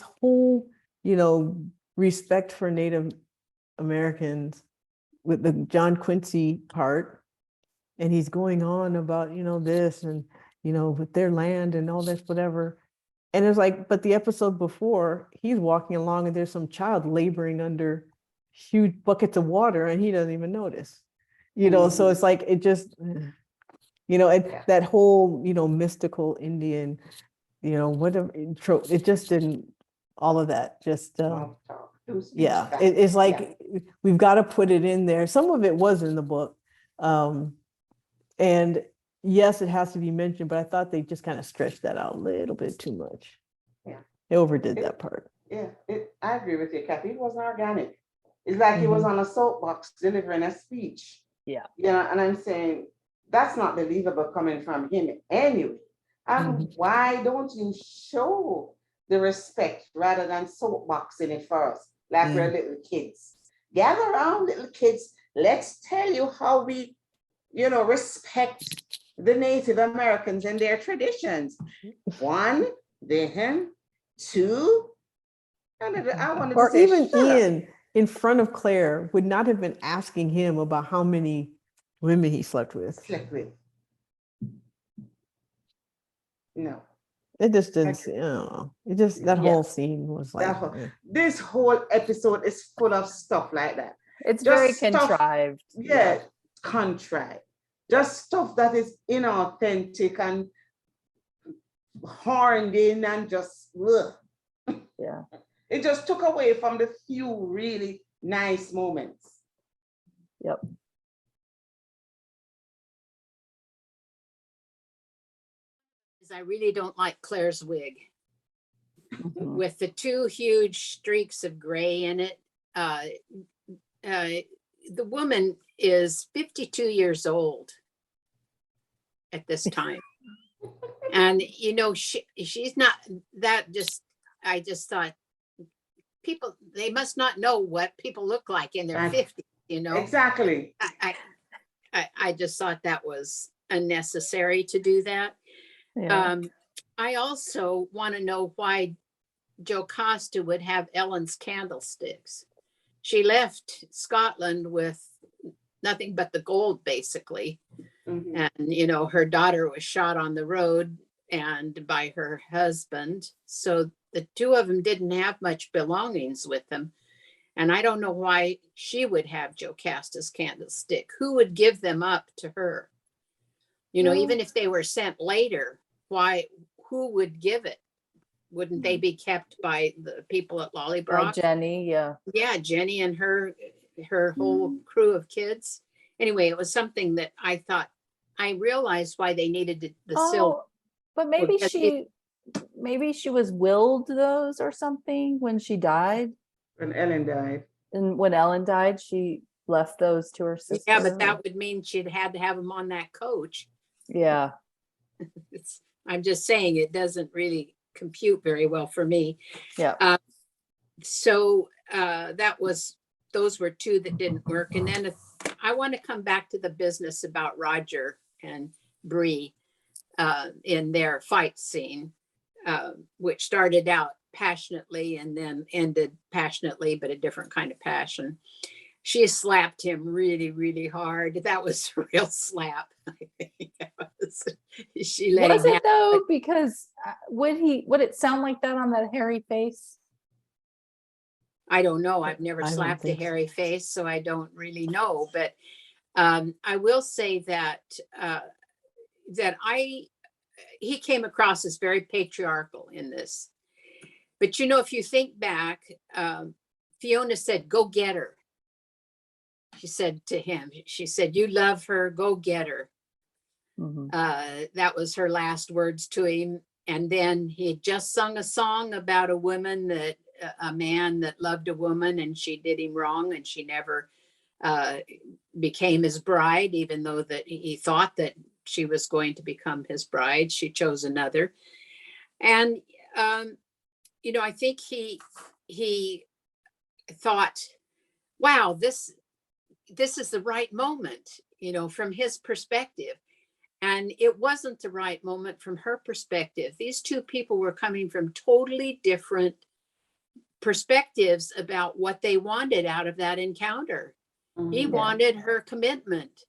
whole, respect for Native Americans with the John Quincy part. And he's going on about, this and, with their land and all this, whatever. And it's like, but the episode before, he's walking along and there's some child laboring under huge buckets of water and he doesn't even notice, so it's like, it just, that whole, mystical Indian, whatever trope, it just didn't, all of that just, yeah, it's like, we've got to put it in there. Some of it was in the book. And yes, it has to be mentioned, but I thought they just kind of stretched that out a little bit too much. Yeah. They overdid that part. Yeah, I agree with you, Kathy. It wasn't organic. It's like he was on a soapbox delivering a speech. Yeah. Yeah, and I'm saying that's not believable coming from him anyway. And why don't you show the respect rather than soapboxing it first, like we're little kids? Gather around, little kids. Let's tell you how we, respect the Native Americans and their traditions. One, then two, and I wanted Or to say, even shut up. Ian in front of Claire would not have been asking him about how many women he slept with. Slept with. No. It just didn't, I don't know. It just, that whole scene was like, This whole episode is full of stuff like that. It's Just very stuff- contrived. Yeah, contrived. Just stuff that is inauthentic and horned in and just, ugh. Yeah. It just took away from the few really nice moments. Yep. I really don't like Claire's wig Mhm. with the two huge streaks of gray in it. The woman is 52 years old at this time. And she's not that, I just thought people, they must not know what people look like in their Right. 50s, you know. Exactly. I just thought that was unnecessary to do that. Yeah. I also want to know why Jocasta would have Ellen's candlesticks. She left Scotland with nothing but the gold, basically. Mhm. And, you know, her daughter was shot on the road and by her husband. So the two of them didn't have much belongings with them. And I don't know why she would have Jocasta's candlestick. Who would give them up to her? You know, even if they were sent later, who would give it? Wouldn't they be kept by the people at By Lollybrock? Jenny, yeah. Yeah, Jenny and her whole crew of kids. Anyway, it was something that I thought, I realized why they needed the silver. Oh, but maybe because she was willed those or something when she died. When Ellen died. And when Ellen died, she left those to her sister. Yeah, but that would mean she'd had to have them on that coach. Yeah. I'm just saying it doesn't really compute very well for me. Yeah. So those were two that didn't work. And then I want to come back to the business about Roger and Bree in their fight scene, which started out passionately and then ended passionately, but a different kind of passion. She slapped him really, really hard. That was a real slap. I think she let Was him it have though? Because would it sound like that on that hairy face? I don't know. I've never I don't slapped a think so. hairy face, so I don't really know. But I will say that he came across as very patriarchal in this. But you know, if you think back, Fiona said, "Go get her." She said to him, she said, "You love her, go get her." Mhm. That was her last words to him. And then he had just sung a song about a man that loved a woman and she did him wrong and she never became his bride, even though that he thought that she was going to become his bride. She chose another. And, you know, I think he thought, wow, this is the right moment, you know, from his perspective. And it wasn't the right moment from her perspective. These two people were coming from totally different perspectives about what they wanted out of that encounter. He wanted her commitment.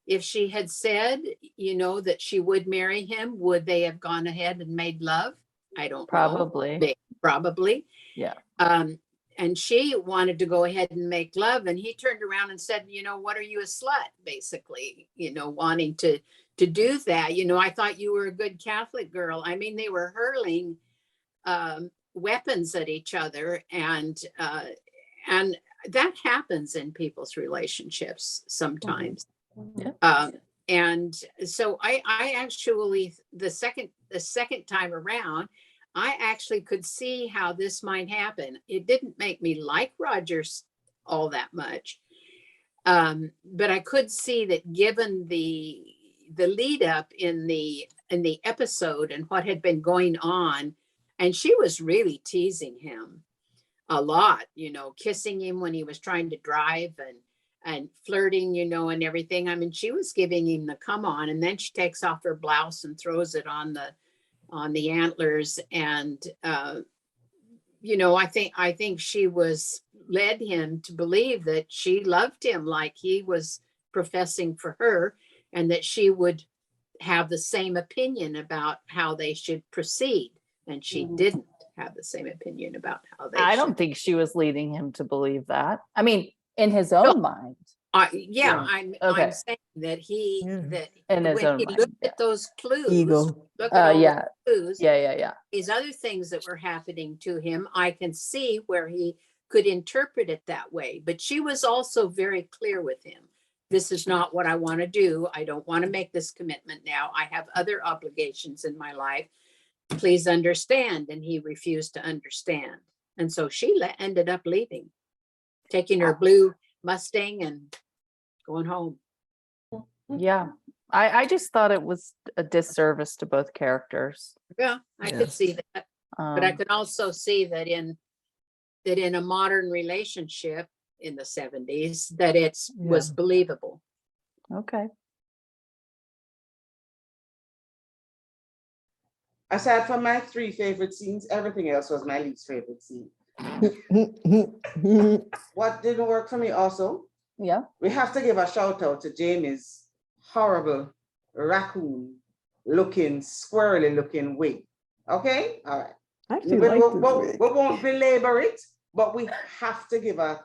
If she had said, you know, that she would marry him, would they have gone ahead and made love? I don't know. Probably. Probably. Yeah. And she wanted to go ahead and make love. And he turned around and said, you know, what are you, a slut? Basically, you know, wanting to do that. You know, I thought you were a good Catholic girl. I mean, they were hurling weapons at each other. And that happens in people's relationships sometimes. Yeah. And so I actually, the second time around, I actually could see how this might happen. It didn't make me like Rogers all that much. But I could see that given the lead up in the episode and what had been going on, and she was really teasing him a lot, you know, kissing him when he was trying to drive and flirting, you know, and everything. I mean, she was giving him the come on, and then she takes off her blouse and throws it on the antlers. And you know, I think she led him to believe that she loved him like he was professing for her, and that she would have the same opinion about how they should proceed. And she didn't have the same opinion about how they I should. don't think she was leading him to believe that. I mean, in his own mind. Yeah, Okay. I'm saying that In his when own he mind, looked yeah. at those clues, Ego. look at all Yeah. the clues, Yeah. these other things that were happening to him, I can see where he could interpret it that way. But she was also very clear with him. This is not what I want to do. I don't want to make this commitment now. I have other obligations in my life. Please understand. And he refused to understand. And so she ended up leaving, taking her blue Mustang and going home. Yeah. I just thought it was a disservice to both characters. Yeah, I could Yes. see that. But I could also see that that in a modern relationship in the 70s, that it's was believable. Okay. Aside from my 3 favorite scenes, everything else was my least favorite scene. What didn't work for me also, Yeah. we have to give a shout out to Jamie's horrible raccoon looking, squirrely looking wig. Okay? All right. I actually like this wig. We won't belabor it, but we have to give a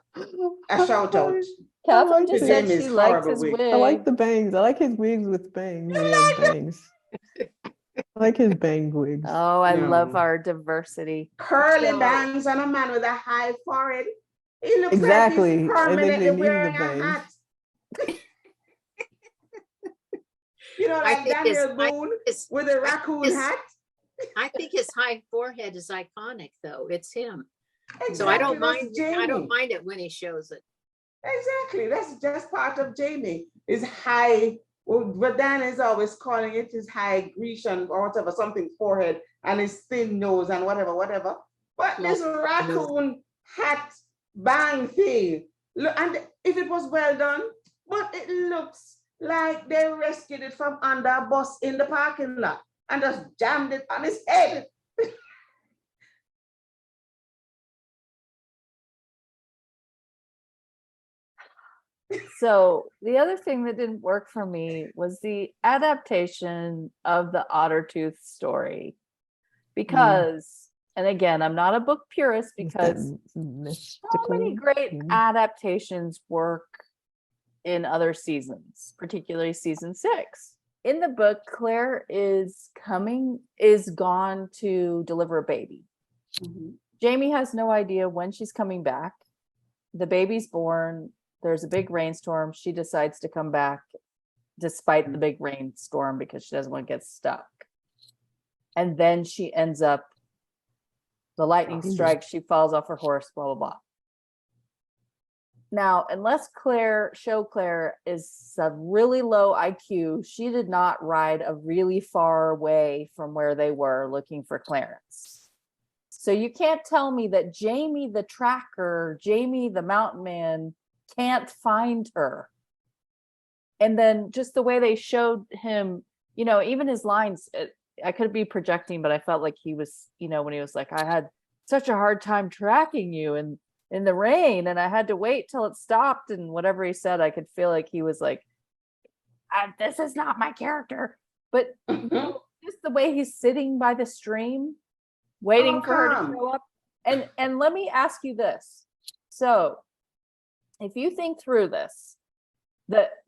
shout out. Catherine like just it. said she Jamie's likes horrible his wig. wig. I like the bangs. I like his wigs with bangs. He has bangs. I like his bang wigs. Oh, I love No. our diversity. Curly So- bangs on a man with a high forehead. He looks Exactly. like I he's think they permanently needed the wearing a bangs. hat. You know, I like think his- Daniel Boone his- with a I think raccoon his- hat. I think his high forehead is iconic, though. It's him. Exactly, So I don't that's mind. Jamie. I don't mind it when he shows it. Exactly, that's just part of Jamie. His high, well, but Dan is always calling it his high Grecian or whatever, something forehead and his thin nose and whatever. But this raccoon hat bang thing, look, and if it was well done, but it looks like they rescued it from under a bus in the parking lot and just jammed it on his head. So the other thing that didn't work for me was the adaptation of the Ottertooth story. Because, and again, I'm not a book purist It's that because so mystical many great thing. adaptations work in other seasons, particularly season 6. In the book, Claire is gone to deliver a baby. Jamie has no idea when she's coming back. The baby's born. There's a big rainstorm. She decides to come back despite the big rainstorm because she doesn't want to get stuck. And then she ends up, the lightning strikes, she falls off her horse, blah, blah, blah. Now, unless Claire is a really low IQ, she did not ride a really far away from where they were looking for Clarence. So you can't tell me that Jamie the tracker, Jamie the mountain man can't find her. And then just the way they showed him, you know, even his lines, I could be projecting, but I felt like he was, you know, when he was like, I had such a hard time tracking you in the rain and I had to wait till it stopped, and whatever he said, I could feel like he was like, this is not my character. But you know, just the way he's sitting by the stream waiting for her to show up. And let me ask you this. So if you think through this,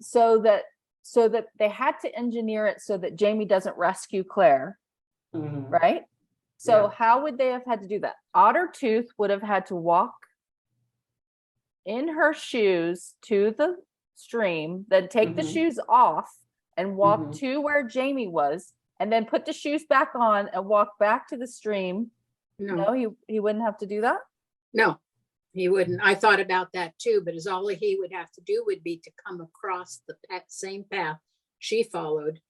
so that they had to engineer it so that Jamie doesn't rescue Claire, right? So how would they have had to do that? Ottertooth would have had to walk in her shoes to the stream, then take the shoes off and walk to where Jamie was, and then put the shoes back on and walk back to the stream. No, he wouldn't have to do that. No, he wouldn't. I thought about that too, but as all he would have to do would be to come across the same path she followed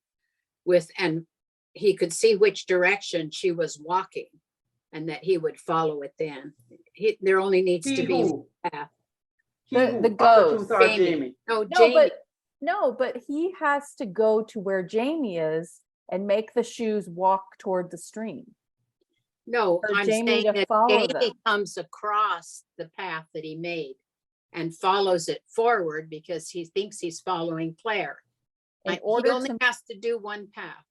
with, and he could see which direction she was walking and that he would follow it then. There only needs to be one path. The ghost. Jamie. Jamie. But he has to go to where Jamie is and make the shoes walk toward the stream. No, For I'm Jamie saying to that follow Jamie them. comes across the path that he made and follows it forward because he thinks he's following Claire. In He order only to, has to do one path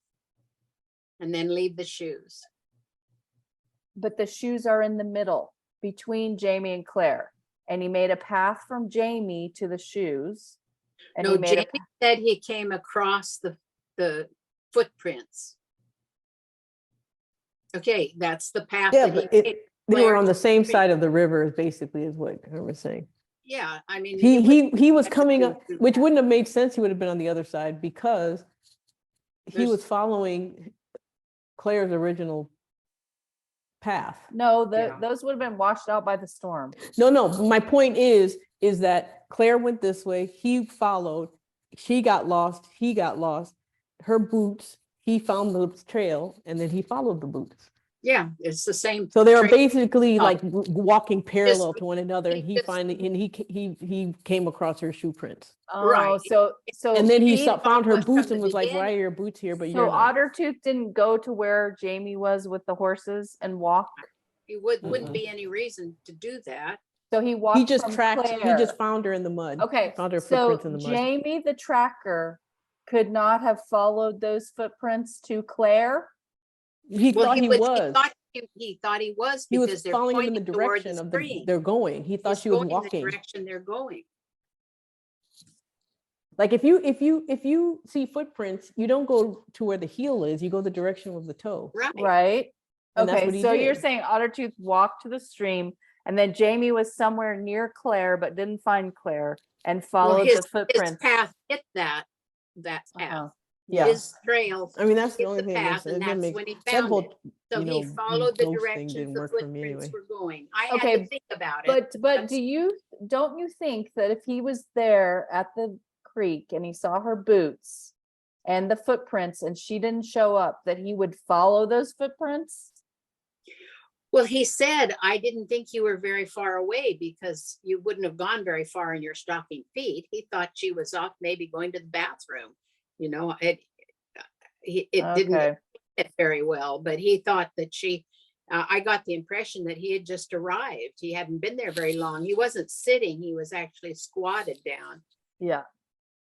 and then leave the shoes. but the shoes are in the middle between Jamie and Claire. And he made a path from Jamie to the shoes. And No, he made Jamie said he came across the footprints. Okay, that's the path Yeah, that but he made. they were on the Clarence same Street. side of the river, basically, is what I was saying. Yeah, I mean. He was have to coming do up, through which that. wouldn't have made sense. He would have been on the other side because he There's- was following Claire's original path. no, Yeah. those would have been washed out by the storm. No, my point is that Claire went this way, he followed, she got lost, he got lost, her boots, he found the trail, and then he followed the boots. Yeah, it's the same. So they were trail. basically Oh. like walking parallel to one another, he and he just- finally he came across her shoe prints. Oh, Right. so And then he he- found her was from boots the and was like, "Why beginning. are your boots here?" But so you're not. Ottertooth didn't go to where Jamie was with the horses and walk. You wouldn't be any reason to do that. So he walked. He just from tracked. He Claire. just found her in the mud. Okay, Found her so footprints in the mud. Jamie the tracker could not have followed those footprints to Claire. He thought he was. He thought he was He because was they're following him in the pointing toward direction the of stream. they're going. He thought He's she was going in the walking. direction they're going. Like if you see footprints, you don't go to where the heel is. You go the direction of the toe. Right. Right. And that's Okay, what he so you're did. saying Ottertooth walked to the stream, and then Jamie was somewhere near Claire but didn't find Claire and Well, followed his the footprints. path hit that path. Uh-huh. Yeah. His trail. I mean, that's the hit only the thing. path, and that's when he found it. So you he know, followed the ghost thing directions didn't the work for me footprints anyway. were going. I had Okay, to think about it. But don't you think that if he was there at the creek and he saw her boots and the footprints and she didn't show up, that he would follow those footprints? Well, he said, I didn't think you were very far away because you wouldn't have gone very far in your stocking feet. He thought she was off maybe going to the bathroom. You know, it didn't Okay. fit very well, but he thought that I got the impression that he had just arrived. He hadn't been there very long. He wasn't sitting, he was actually squatted down. Yeah.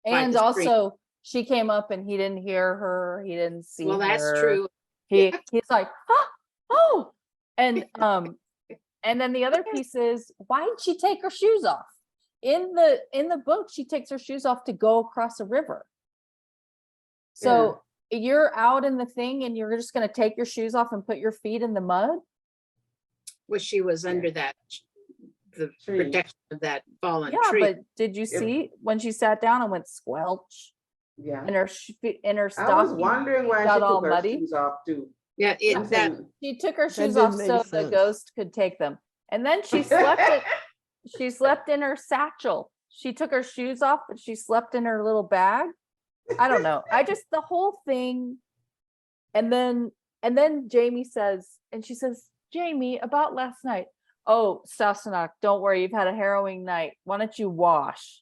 By And the stream. also she came up and he didn't hear her, he didn't see Well, that's her. true. He's like, oh. And then the other piece is, why did she take her shoes off? In the book, she takes her shoes off to go across a river. So you're out in the thing and you're just going to take your shoes off and put your feet in the mud? Well, she was under the Tree. protection of that fallen Yeah, tree. but did you see when she sat down and went squelch Yeah. and her I was stocking wondering why got she all took her muddy? shoes off too. Yeah, I'm that saying- She took her shoes didn't off make so the sense. ghost could take them. And then she slept she slept in her satchel. She took her shoes off, but she slept in her little bag. I don't know. The whole thing. And then Jamie says, Jamie, about last night. Oh, Sassenach, don't worry, you've had a harrowing night. Why don't you wash?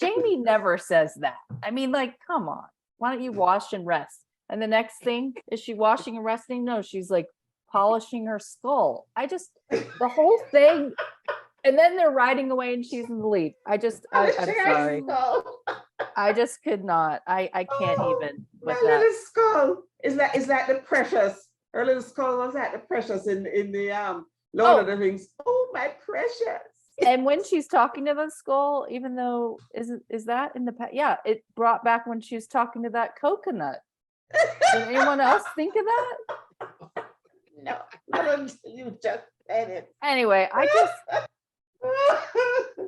Jamie never says that. I mean, like, come on. Why don't you wash and rest? And the next thing, is she washing and resting? No, she's like polishing her skull. The whole thing. And then they're riding away and she's in the lead. I'm sorry. I just could not. I can't even with My that. little skull is that the precious. Her little skull was like the precious in the Lord of the Rings. Oh, my precious. And when she's talking to the skull, even though is that in the past? Yeah, it brought back when she was talking to that coconut. Did anyone else think of that? No, not until you just said it. Anyway, and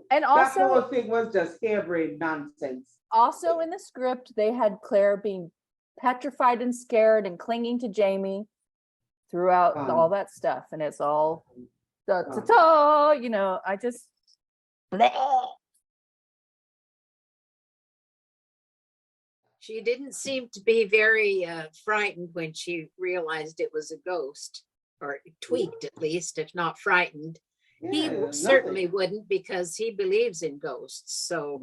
That whole also thing was just harebrained nonsense. also in the script, they had Claire being petrified and scared and clinging to Jamie throughout all that stuff. And it's all da, da, da, you know, bleh. she didn't seem to be very frightened when she realized it was a ghost, or tweaked at least, if not frightened. He certainly wouldn't, because he believes in ghosts. So,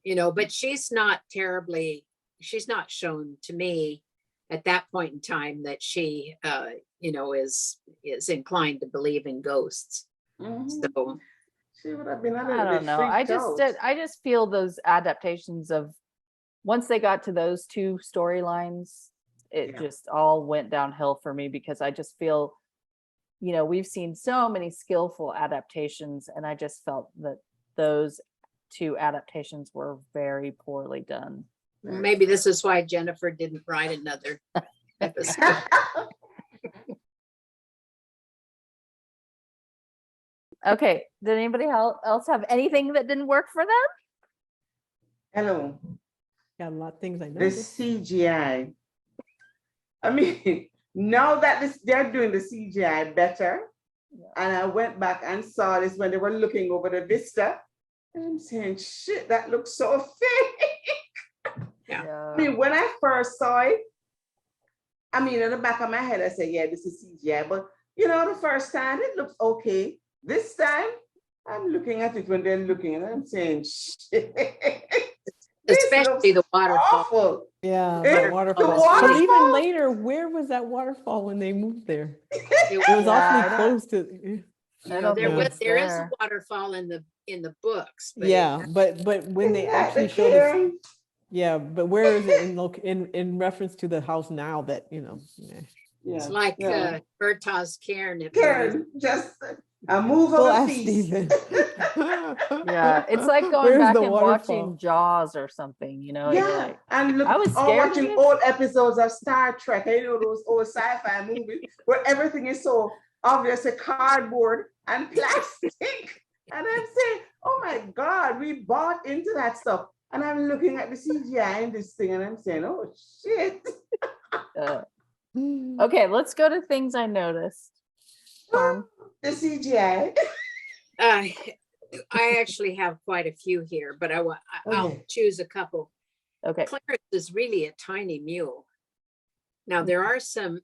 you know, but she's not shown to me at that point in time that she, you know, is inclined to believe in ghosts. So she would have been a I little don't bit know. freaked I just feel those adaptations of once they got to those two storylines, it just all went downhill for me, because I just feel, you know, we've seen so many skillful adaptations, and I just felt that those two adaptations were very poorly done. maybe this is why Jennifer didn't write another episode. Okay, did anybody else have anything that didn't work for them? Hello. Got a lot of things I know. The CGI. I mean, now that they're doing the CGI better, and I went back and saw this when they were looking over the vista, and I'm saying, shit, that looks so fake. I mean, when I first saw it, I mean, in the back of my head, I said, yeah, this is CGI. But, you know, the first time it looks okay. This time, I'm looking at it when they're looking and I'm saying, shit, this looks Especially the waterfall. awful. Yeah, Eh, the waterfall. the But waterfall. even later, where was that waterfall when they moved there? It It was Yeah, I awfully don't- close to. I there don't think was it's there is a there. waterfall in the books, but Yeah, but when they Isn't that the actually showed us, Karen? yeah, but where is it in reference to the house now that yeah. it's Yeah, like yeah. Bertha's Cairn. If Karen, just a move of We'll a ask feast. Stephen. Yeah, it's like going Where's back the and waterfall? watching Jaws or something, you know, you're Yeah, like, and look, I was or scared of watching it. old episodes of Star Trek, you know, those old sci-fi movies where everything is so obviously cardboard and plastic. And I'm saying, oh my God, we bought into that stuff. And I'm looking at the CGI in this thing and I'm saying, oh shit. Uh, okay, let's go to things I noticed. Charm. The CGI. I actually have quite a few here, but I'll Okay. choose a couple. Okay. Clarence is really a tiny mule. Now there are some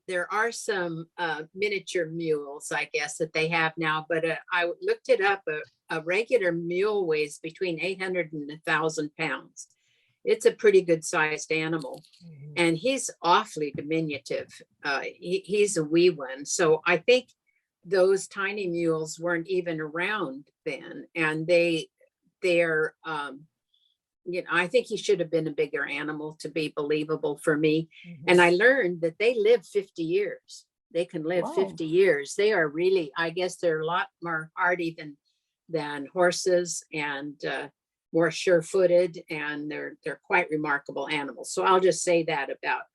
miniature mules, I guess, that they have now, but I looked it up. A regular mule weighs between 800 and 1,000 pounds. It's a pretty good sized animal, and he's awfully diminutive. He's a wee one, so I think those tiny mules weren't even around then, and they're I think he should have been a bigger animal to be believable for me. And I learned that they live 50 years. They can live Wow. 50 years. They are really, I guess they're a lot more hardy than horses, and more sure-footed, and they're quite remarkable animals. So I'll just say that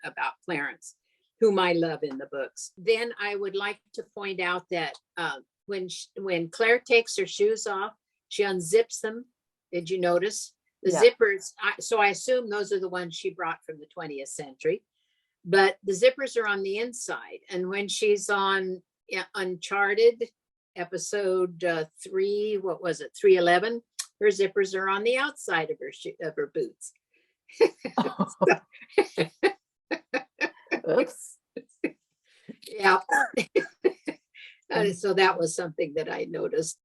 about Clarence, whom I love in the books. Then I would like to point out that when Claire takes her shoes off, she unzips them. Did you notice? The Yeah. zippers, so I assume those are the ones she brought from the 20th century, but the zippers are on the inside. And when she's on Uncharted episode 3, what was it, 311, her zippers are on the outside of her boots. Oops. Yeah. So that was something that I noticed.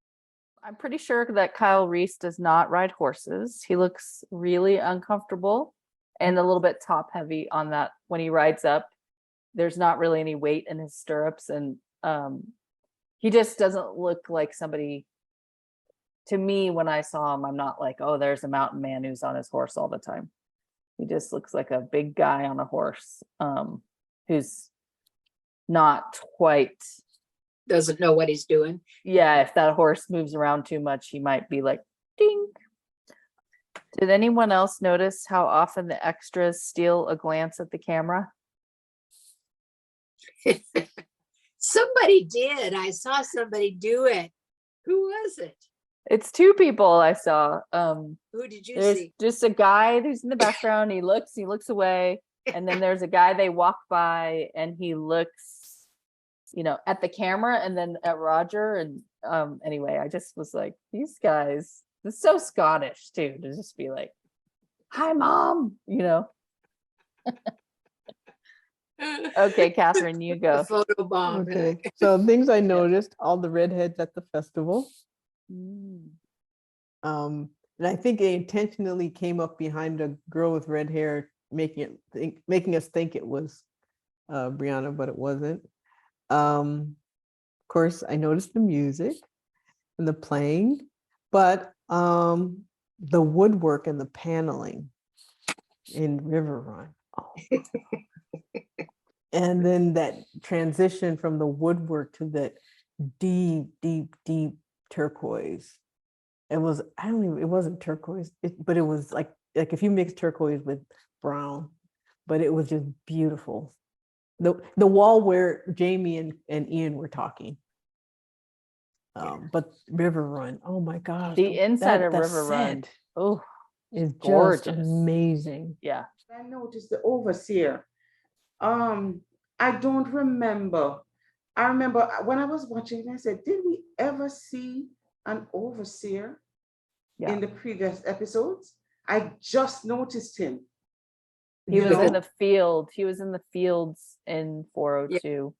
I'm pretty sure that Kyle Reese does not ride horses. He looks really uncomfortable and a little bit top heavy on that when he rides up. There's not really any weight in his stirrups, and he just doesn't look like somebody. To me, when I saw him, I'm not like, oh, there's a mountain man who's on his horse all the time. He just looks like a big guy on a horse, who's not quite. Doesn't know what he's doing. Yeah, if that horse moves around too much, he might be like, ding. Did anyone else notice how often the extras steal a glance at the camera? Somebody did. I saw somebody do it. Who was it? It's two people I saw. Who did you There's see? just a guy who's in the background. He looks away, and then there's a guy they walk by, and he looks, at the camera and then at Roger. And anyway, I just was like, these guys, it's so Scottish too, to just be like, hi mom, Okay, Catherine, you The go. photo bomb. Okay, so things I noticed: all the redheads at the festival. And I think they intentionally came up behind a girl with red hair, making us think it was Brianna, but it wasn't. Of course, I noticed the music and the playing, but the woodwork and the paneling in River Run. Oh. And then that transition from the woodwork to that deep, deep, deep turquoise. It wasn't turquoise, but it was like if you mix turquoise with brown, but it was just beautiful. The wall where Jamie and Ian were talking. But River Run, oh my gosh. The inside of the River Run, set oh, is gorgeous. just amazing. Yeah. I noticed the overseer. I don't remember. I remember when I was watching, I said, did we ever see an overseer Yeah. in the previous episodes? I just noticed him. He You was in know? the field. He was in the fields in 402.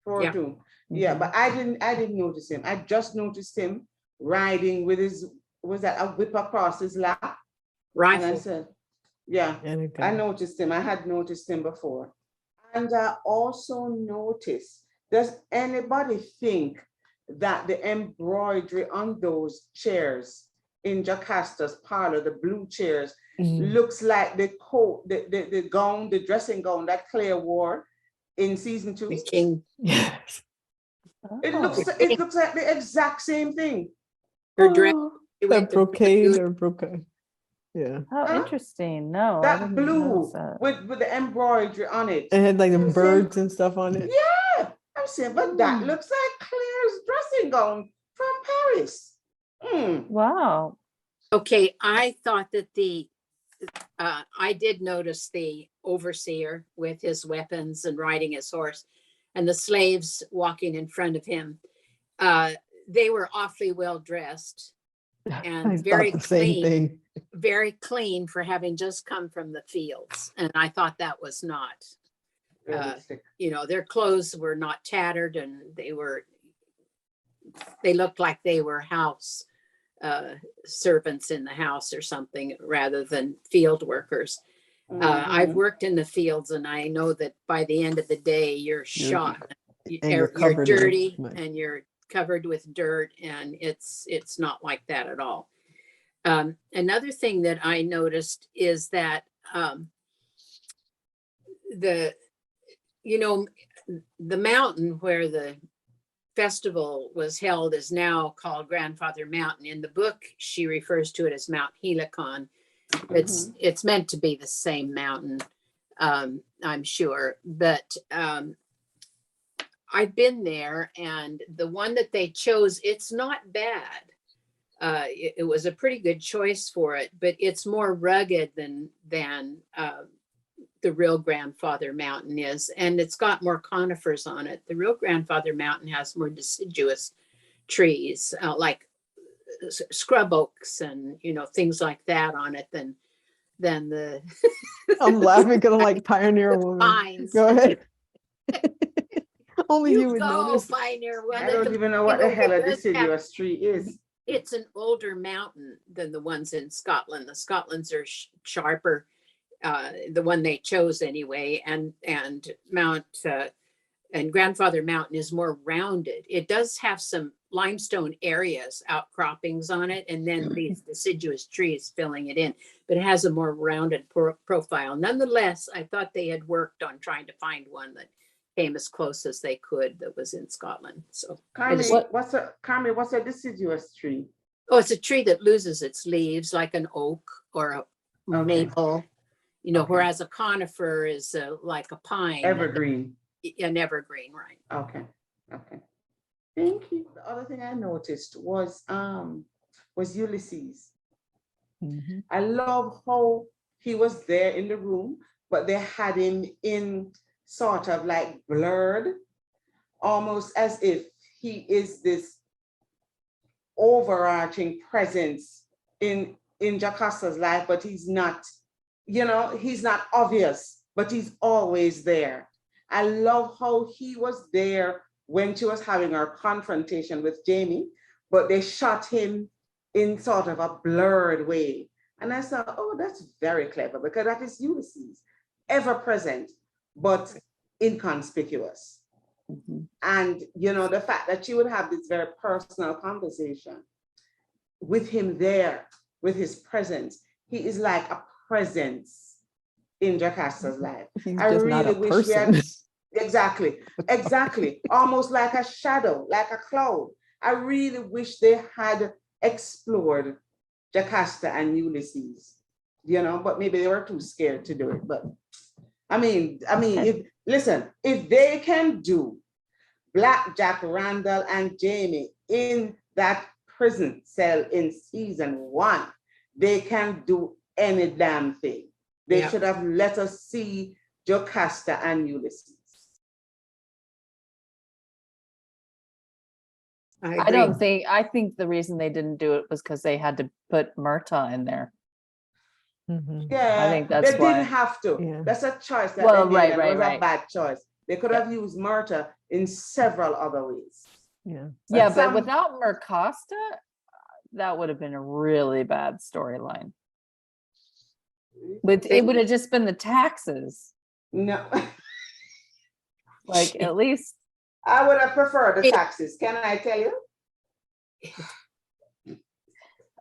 402. Yeah, Mhm. but I didn't notice him. I just noticed him riding with his, was that a whip across his lap? And I Rifle. said, yeah, And a I gun. noticed him. I had noticed him before. And I also noticed, does anybody think that the embroidery on those chairs in Jacasta's parlor, the blue chairs, Mhm. looks like the coat, the gown, the dressing gown that Claire wore in season 2? The king. Yes. It Oh. looks like the exact same thing. Her dress. Oh, She that went to brocade Peru. or brocade. Yeah. How Huh? interesting. No, I That didn't blue notice that. with the embroidery on it. It had like the I'm saying, birds and stuff on it. yeah, I'm saying, but that Hmm. looks like Claire's dressing gown from Paris. Mm. Wow. Okay, I thought that I did notice the overseer with his weapons and riding his horse and the slaves walking in front of him. They were awfully well dressed I and thought very the same clean, thing. very clean for having just come from the fields. And I thought that was not, Realistic. their clothes were not tattered and they looked like they were house servants in the house or something rather than field workers. I've Mhm. worked in the fields and I know that by the end of the day, you're shot. And you're You're covered with dirty mud. and you're covered with dirt, and it's not like that at all. Another thing that I noticed is that the the mountain where the festival was held is now called Grandfather Mountain. In the book, she refers to it as Mount Helicon. It's meant to be the same mountain, I'm sure, but I've been there, and the one that they chose, it's not bad. It was a pretty good choice for it, but it's more rugged than the real Grandfather Mountain is, and it's got more conifers on it. The real Grandfather Mountain has more deciduous trees, like scrub oaks and things like that on it than the I'm laughing because I'm like pioneer woman. pines. Go ahead. Only you You would go, notice. Pioneer I Woman. don't even know what the hell a It does have- deciduous tree is. It's an older mountain than the ones in Scotland. The Scotlands are sharper, the one they chose anyway, and and Grandfather Mountain is more rounded. It does have some limestone areas, outcroppings on it, and then these deciduous trees filling it in, but it has a more rounded profile. Nonetheless, I thought they had worked on trying to find one that came as close as they could that was in Scotland. So Carmen, What- what's a deciduous tree? it's a tree that loses its leaves like an oak or a Okay. maple, Okay. whereas a conifer is like a pine. Evergreen. An evergreen, right? Okay. Thank you. The other thing I noticed was Ulysses. Mhm. I love how he was there in the room, but they had him in sort of like blurred, almost as if he is this overarching presence in Jacasta's life, but he's not, he's not obvious, but he's always there. I love how he was there when she was having her confrontation with Jamie, but they shot him in sort of a blurred way. And I thought, oh, that's very clever, because that is Ulysses, ever present, but inconspicuous. Mhm. And, the fact that she would have this very personal conversation with him there, with his presence, he is like a presence in Jacasta's life. He's I just not really a wish we had, person. exactly, almost like a shadow, like a cloud. I really wish they had explored Jacasta and Ulysses, but maybe they were too scared to do it. But I mean, if they can do Black Jack, Randall, and Jamie in that prison cell in season 1, they can do any damn thing. They Yeah. should have let us see Jocasta and Ulysses. I think the reason they didn't do it was because they had to put Murtaugh in there. Mhm. Yeah, think that's they why. didn't have to. Yeah. That's a choice that Well, they made, right, and right, it was right. a bad choice. They could have used Murta in several other ways. Yeah. Yeah, but some- without Mercosta, that would have been a really bad storyline. But it would have just been the taxes. No, Like at least I would have preferred the taxes. Can I tell you?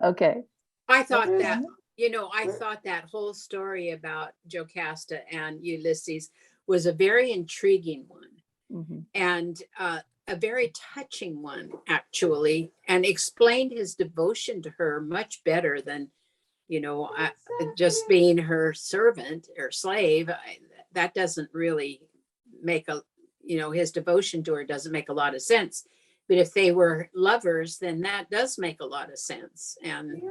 okay. I thought that, Mhm. I thought that whole story about Jocasta and Ulysses was a very intriguing one Mhm. and a very touching one, actually, and explained his devotion to her much better than, just being her servant or slave. That doesn't really make his devotion to her doesn't make a lot of sense. But if they were lovers, then that does make a lot of sense. And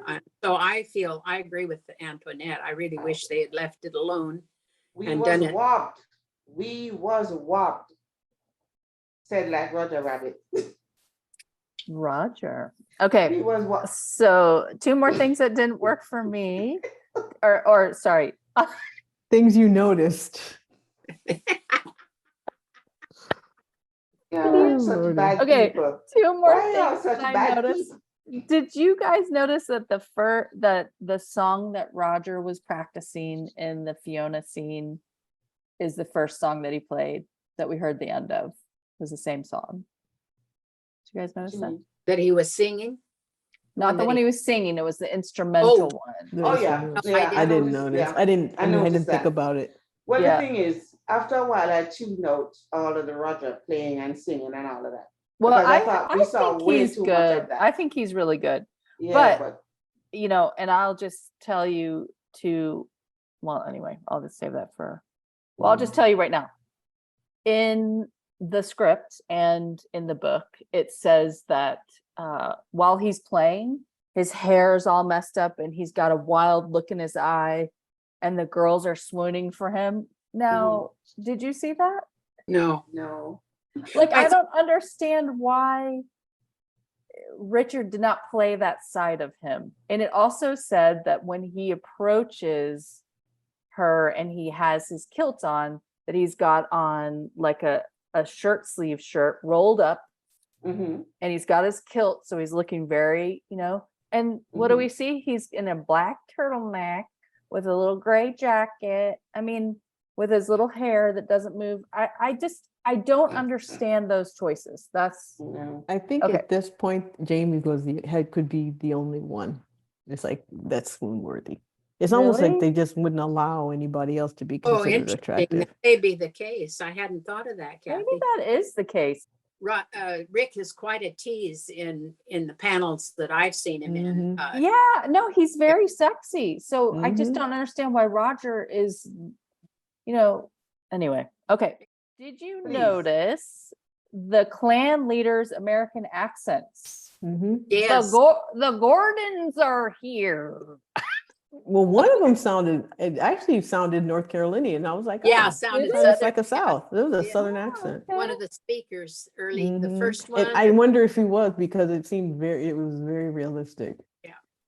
so I agree with Antoinette. I really wish they had left it alone. We And was done it. warped. We was warped. Said like Roger Rabbit. Roger. Okay. He was warped. So 2 more things that didn't work for me. Or sorry. Things you noticed. Yeah, we're such Lordy. bad Okay. people. 2 more Why are things such that I bad noticed. people? Did you guys notice that the song that Roger was practicing in the Fiona scene is the first song that he played that we heard the end of? It was the same song. Did you guys notice that? That he was singing. Not the that one he- he was singing, it was the instrumental one. Oh yeah, There's- yeah. I didn't notice. Yeah. I didn't noticed think that. about it. Well, Yeah. the thing is, after a while, I tuned out all of the Roger playing and singing and all of that. Well, Because I I thought we saw think way he's too much of good. that. I think he's really good. Yeah, but- And I'll just tell you anyway, I'll just save that I'll just tell you right now. In the script and in the book, it says that while he's playing, his hair is all messed up and he's got a wild look in his eye and the girls are swooning for him. Now, did you see that? No. No. Like, I don't understand why Richard did not play that side of him. And it also said that when he approaches her and he has his kilt on, that he's got on like a shirt sleeve shirt rolled up Mhm. and he's got his kilt. So he's looking very, and what do Mhm. we see? He's in a black turtleneck with a little gray jacket. I mean, with his little hair that doesn't move. I don't understand those choices. That's No. I think Okay. at this point, Jamie could be the only one. It's like that's swoon worthy. It's almost like Really? they just wouldn't allow anybody else to be Oh, considered interesting. attractive. That may be the case. I hadn't thought of that, Kathy. maybe that is the case. Rick is quite a tease in the panels that I've seen him in. Mhm. Yeah, no, he's very sexy. So I just Mhm. don't understand why Roger is, anyway. Okay. Did you Please. notice the clan leaders' American accents? Mhm. Yes. The Gordons are here. Well, one of them actually sounded North Carolinian. I was like, Yeah, oh, sounded kind of southern. like a South. It was a Yeah. Southern accent. One of the speakers early, the Mhm. first And one. I wonder if he was because it was very realistic.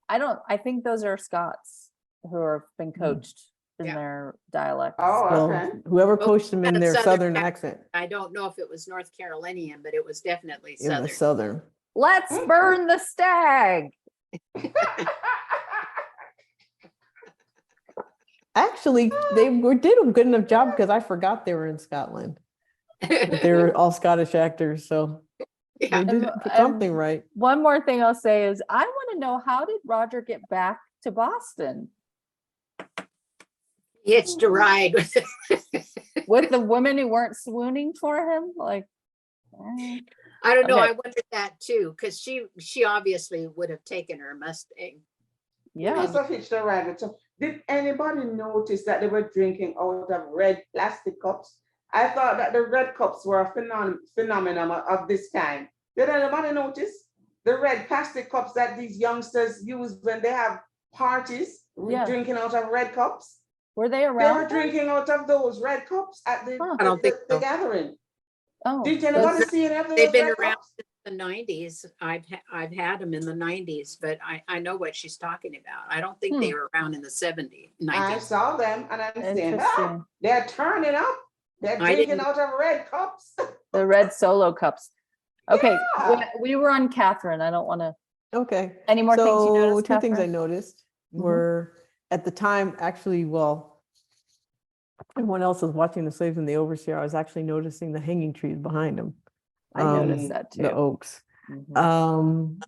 I think those are Scots who have been coached in Yeah. their dialects. Oh, So okay. whoever Well, coached him had in a their Southern Southern accent. accent, I don't know if it was North Carolinian, but it was definitely it southern. was Southern. Let's burn the stag. Actually, did a good enough job because I forgot they were in Scotland. But they were all Scottish actors, so Yeah. they did something right. One more thing I'll say is I want to know, how did Roger get back to Boston He hitched a ride with with the women who weren't swooning for him? Like, I don't know. Okay. I wondered that too, because she obviously would have taken her Mustang. yeah. Must have hitched a ride. So, did anybody notice that they were drinking out of red plastic cups? I thought that the red cups were a phenomenon of this kind. Did anybody notice the red plastic cups that these youngsters use when they have parties, Yeah. drinking out of red cups? Were they They around? were then? drinking out of those red cups at the, Huh. I don't think the so. gathering. Oh, Did anybody those- see any of those They've been red around cups? since the 90s. I've had them in the 90s, but I know what she's talking about. I don't think they were around in the 70s, I 90s. saw them and I'm saying, Interesting. they're turning up. They're I drinking didn't- out of red cups. The red solo cups. Okay, Yeah. we were on Catherine. I don't want to. Okay. Any more things you So noticed, two things I Catherine? noticed Mhm. were at the time, actually, well, everyone else was watching the slaves and the overseer. I was actually noticing the hanging trees behind them. I noticed that too. The oaks. Mhm.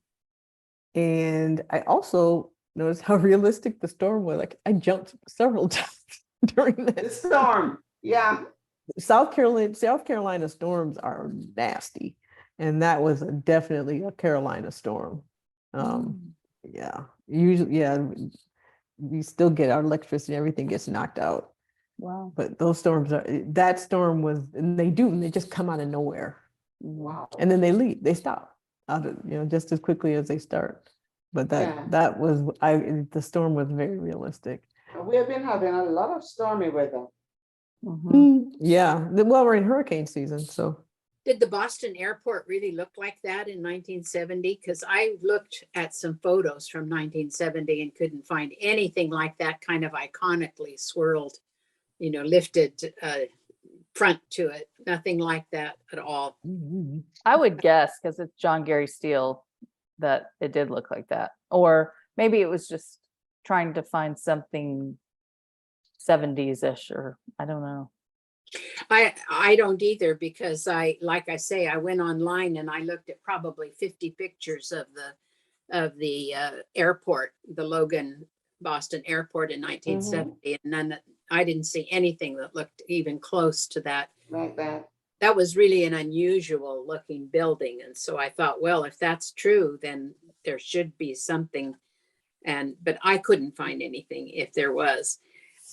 And I also noticed how realistic the storm was. Like I jumped several times during The that. storm. Yeah. South Carolina storms are nasty, and that was definitely a Carolina storm. Yeah, usually, yeah, we still get our electricity, everything gets knocked out. Wow. But those storms that storm was, and they just come out of nowhere. Wow. And then they leave, they stop out of, just as quickly as they start. But Yeah. the storm was very realistic. We have been having a lot of stormy weather. Yeah, well, we're in hurricane season, so. Did the Boston airport really look like that in 1970? Because I looked at some photos from 1970 and couldn't find anything like that kind of iconically swirled, lifted front to it. Nothing like that at all. I would guess because it's John Gary Steele that it did look like that, or maybe it was just trying to find something 70s-ish, or I don't know. I don't either, because like I say, I went online and I looked at probably 50 pictures of the airport, the Logan Boston airport in 1970, and none that I didn't see anything that looked even close to that. Like that. That was really an unusual looking building, and so I thought, well, if that's true, then there should be something, but I couldn't find anything if there was.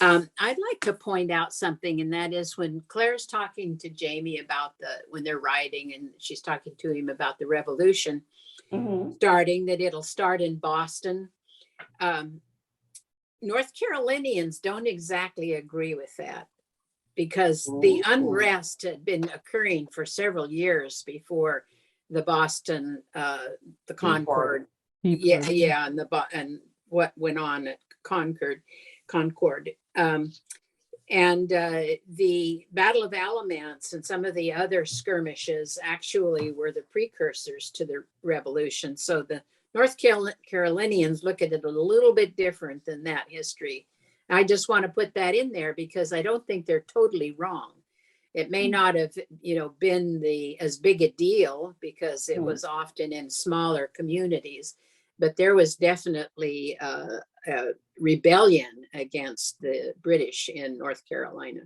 I'd like to point out something, and that is when Claire's talking to Jamie about when they're riding, and she's talking to him about the revolution starting, that it'll start in Boston. North Carolinians don't exactly agree with that, because the unrest had been occurring for several years before the Boston, the Concord. Yeah, and what went on at Concord. And the Battle of Alamance and some of the other skirmishes actually were the precursors to the revolution. So the North Carolinians look at it a little bit different than that history. I just want to put that in there because I don't think they're totally wrong. It may not have, been as big a deal because it was often in smaller communities, but there was definitely a rebellion against the British in North Carolina.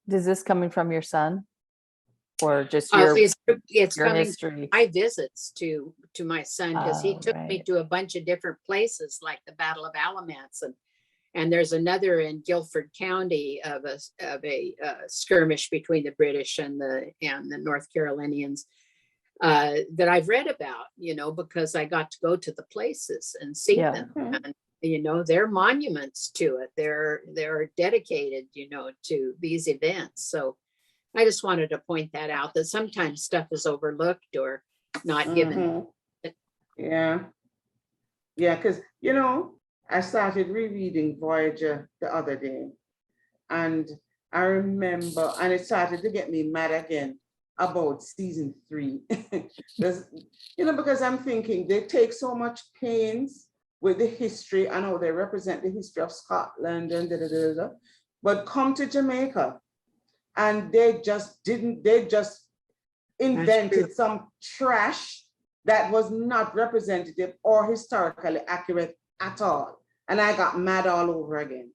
Is this coming from your son, or just your It's coming history? my visits to my son, because he took me right. to a bunch of different places like the Battle of Alamance, and there's another in Guilford County of a skirmish between the British and the North Carolinians that I've read about, because I got to go to the places and see them. And they're monuments to it. They're dedicated, to these events. So I just wanted to point that out, that sometimes stuff is overlooked or not given. Yeah. Yeah, because I started rereading Voyager the other day, and I remember, and it started to get me mad again about season 3. Because I'm thinking they take so much pains with the history. I know they represent the history of Scotland and but come to Jamaica and they just invented some trash that was not representative or historically accurate at all. And I got mad all over again.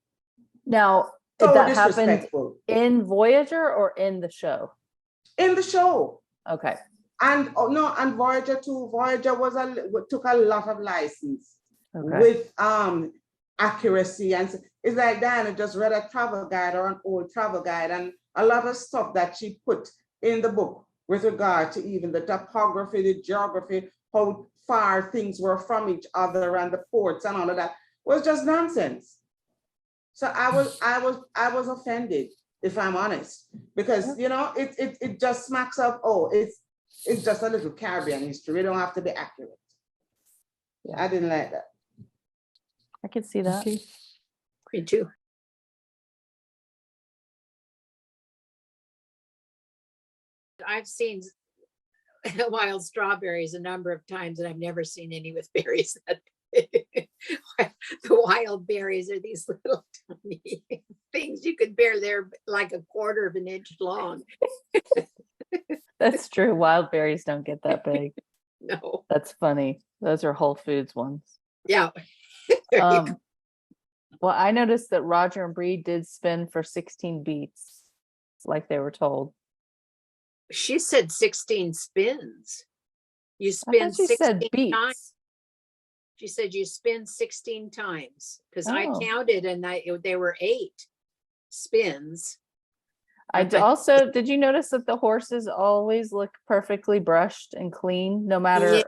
Now, So that happened disrespectful. in Voyager or in the show? In the show. Okay. And and Voyager too. Voyager took a lot of license with accuracy, and it's like Diana just read a travel guide or an old travel guide, and a lot of stuff that she put in the book with regard to even the topography, the geography, how far things were from each other, and the ports and all of that was just nonsense. So I was offended, if I'm honest, because it just smacks of, it's just a little Caribbean history. We don't have to be accurate. Yeah. I didn't like that. I could see that. Okay. Me too. I've seen wild strawberries a number of times, and I've never seen any with berries that big. The wild berries are these little tiny things you could bear. They're like a quarter of an inch long. That's true. Wild berries don't get that big. No. That's funny. Those are Whole Foods ones. Yeah. There you go. Well, I noticed that Roger and Bree did spin for 16 beats, like they were told. She said 16 spins. You I spin thought she said 16 times. beats. She said you spin 16 times because I Oh. counted and there were 8 spins. Also, did you notice that the horses always look perfectly brushed and clean, no matter?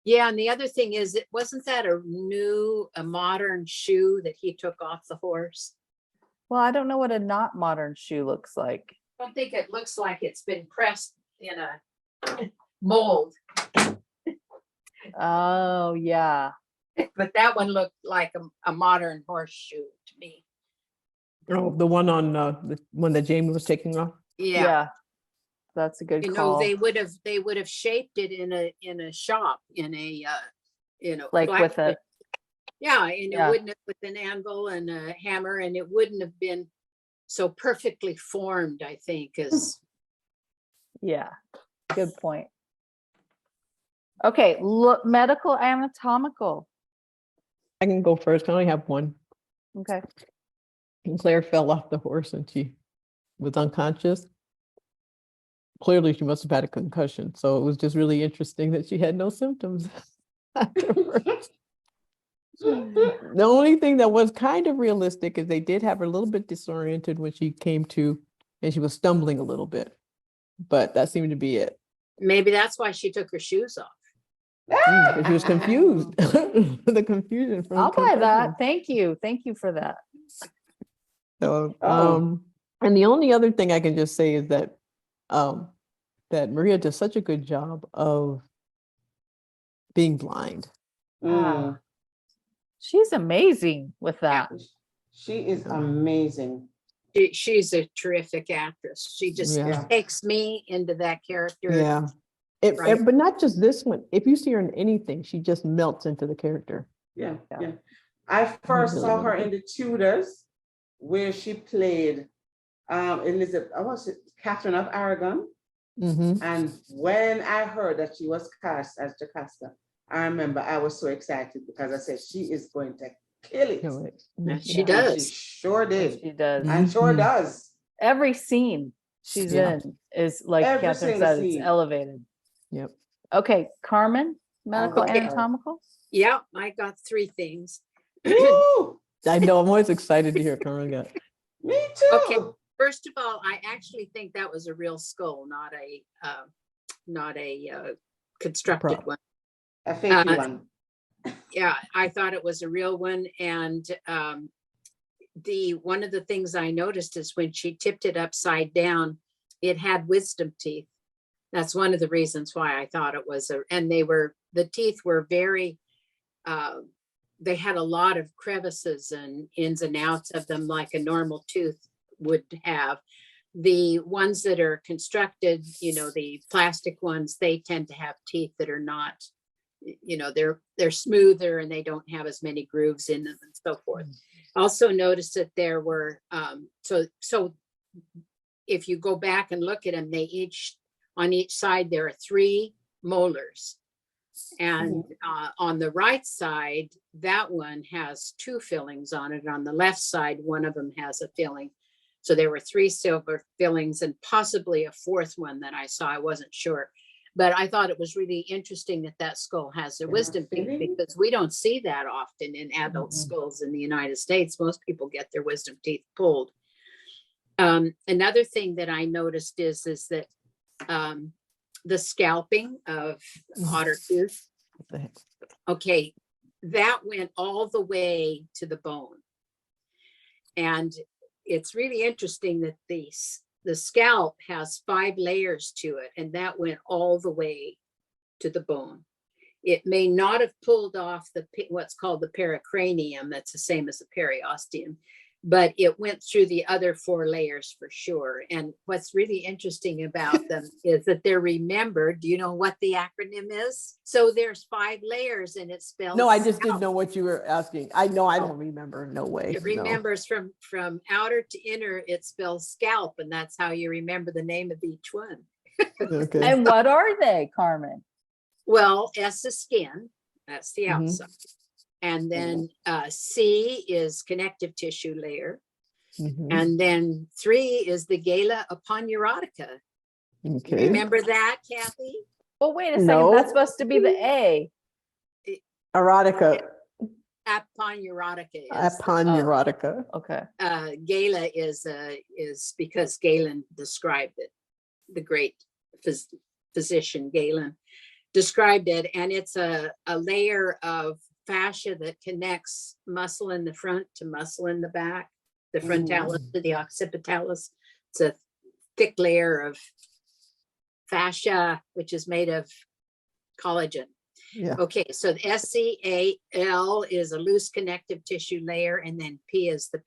Yeah, and the other thing is, it wasn't that a modern shoe that he took off the horse? Well, I don't know what a not modern shoe looks like. I don't think it looks like it's been pressed in a mold, Oh, yeah. but that one looked like a modern horseshoe to me. Oh, the one on the one that Jamie was taking off. Yeah. That's a good You know, call. they would have shaped it in a shop, in a Like with blacksmith. a, Yeah, and Yeah. it wouldn't have with an anvil and a hammer, and it wouldn't have been so perfectly formed, I think, as yeah, good point. Okay, look, medical anatomical. I can go first. I only have one. Okay. And Claire fell off the horse and she was unconscious. Clearly, she must have had a concussion. So it was just really interesting that she had no symptoms afterwards. The only thing that was kind of realistic is they did have her a little bit disoriented when she came to, and she was stumbling a little bit. But that seemed to be it. maybe that's why she took her shoes off. Because she was confused. The confusion from I'll buy concussion. that. Thank you. Thank you for that. So, Oh. and the only other thing I can just say is that that Maria does such a good job of being blind. Mm. She's amazing with that. She is amazing. She's a terrific actress. She just Yeah. takes me into that character. Yeah. Right. But not just this one. If you see her in anything, she just melts into the character. Yeah, Yeah. yeah. I first Really, saw really her good. in The Tudors, where she played Elizabeth, was it Catherine of Aragon? Mm-hmm. And when I heard that she was cast as Jocasta, I remember I was so excited because I said she is going to kill it. Yeah, she Yeah. And does. she sure did. She does. And sure Mhm. does. Every scene she's Yeah. in is like Every Catherine single said, it's scene. elevated. Yep. Okay, Carmen, medical Okay. anatomical. Yeah, I got 3 things. Woo! I know. I'm always excited to hear Carmen got. Me too. Okay. First of all, I actually think that was a real skull, not a constructed Prop. one. A fakey Uh, one. Yeah, I thought it was a real one. And one of the things I noticed is when she tipped it upside down, it had wisdom teeth. That's one of the reasons why I thought it was the teeth were very, they had a lot of crevices and ins and outs of them like a normal tooth would have. The ones that are constructed, the plastic ones, they tend to have teeth that are not, they're smoother and they don't have as many grooves in them and so forth. Also noticed that there were, so if you go back and look at them, on each side, there are 3 molars. And on the right side, that one has 2 fillings on it. On the left side, one of them has a filling. So there were 3 silver fillings and possibly a 4th one that I saw. I wasn't sure. But I thought it was really interesting that skull has a wisdom teeth, filling? because we don't see that often in adult Mhm. skulls in the United States. Most people get their wisdom teeth pulled. Another thing that I noticed is that the scalping of Otter Tooth. What the heck? Okay, that went all the way to the bone. And it's really interesting that the scalp has 5 layers to it, and that went all the way to the bone. It may not have pulled off what's called the pericranium, that's the same as the periosteum, but it went through the other 4 layers for sure. And what's really interesting about them is that they're remembered. Do you know what the acronym is? So there's 5 layers, and it spells. No, I just didn't know what you were asking. I know I don't remember. No way. It remembers from outer to inner, it spells scalp, and that's how you remember the name of each one. Okay. And what are they, Carmen? Well, S is skin, that's the Mhm. outside. And then C is connective tissue layer. Mhm. And then 3 is the gala aponeurotica. Okay. Remember that, Kathy? Well, wait a second. No. That's supposed to be the A. Erotica. Aponeurotica is Aponeurotica. Okay. Gala is because Galen described it. The great physician Galen described it, and it's a layer of fascia that connects muscle in the front to muscle in the back, the frontalis to the occipitalis. It's a thick layer of fascia, which is made of collagen. Yeah. Okay, so the SCAL is a loose connective tissue layer, and then P is the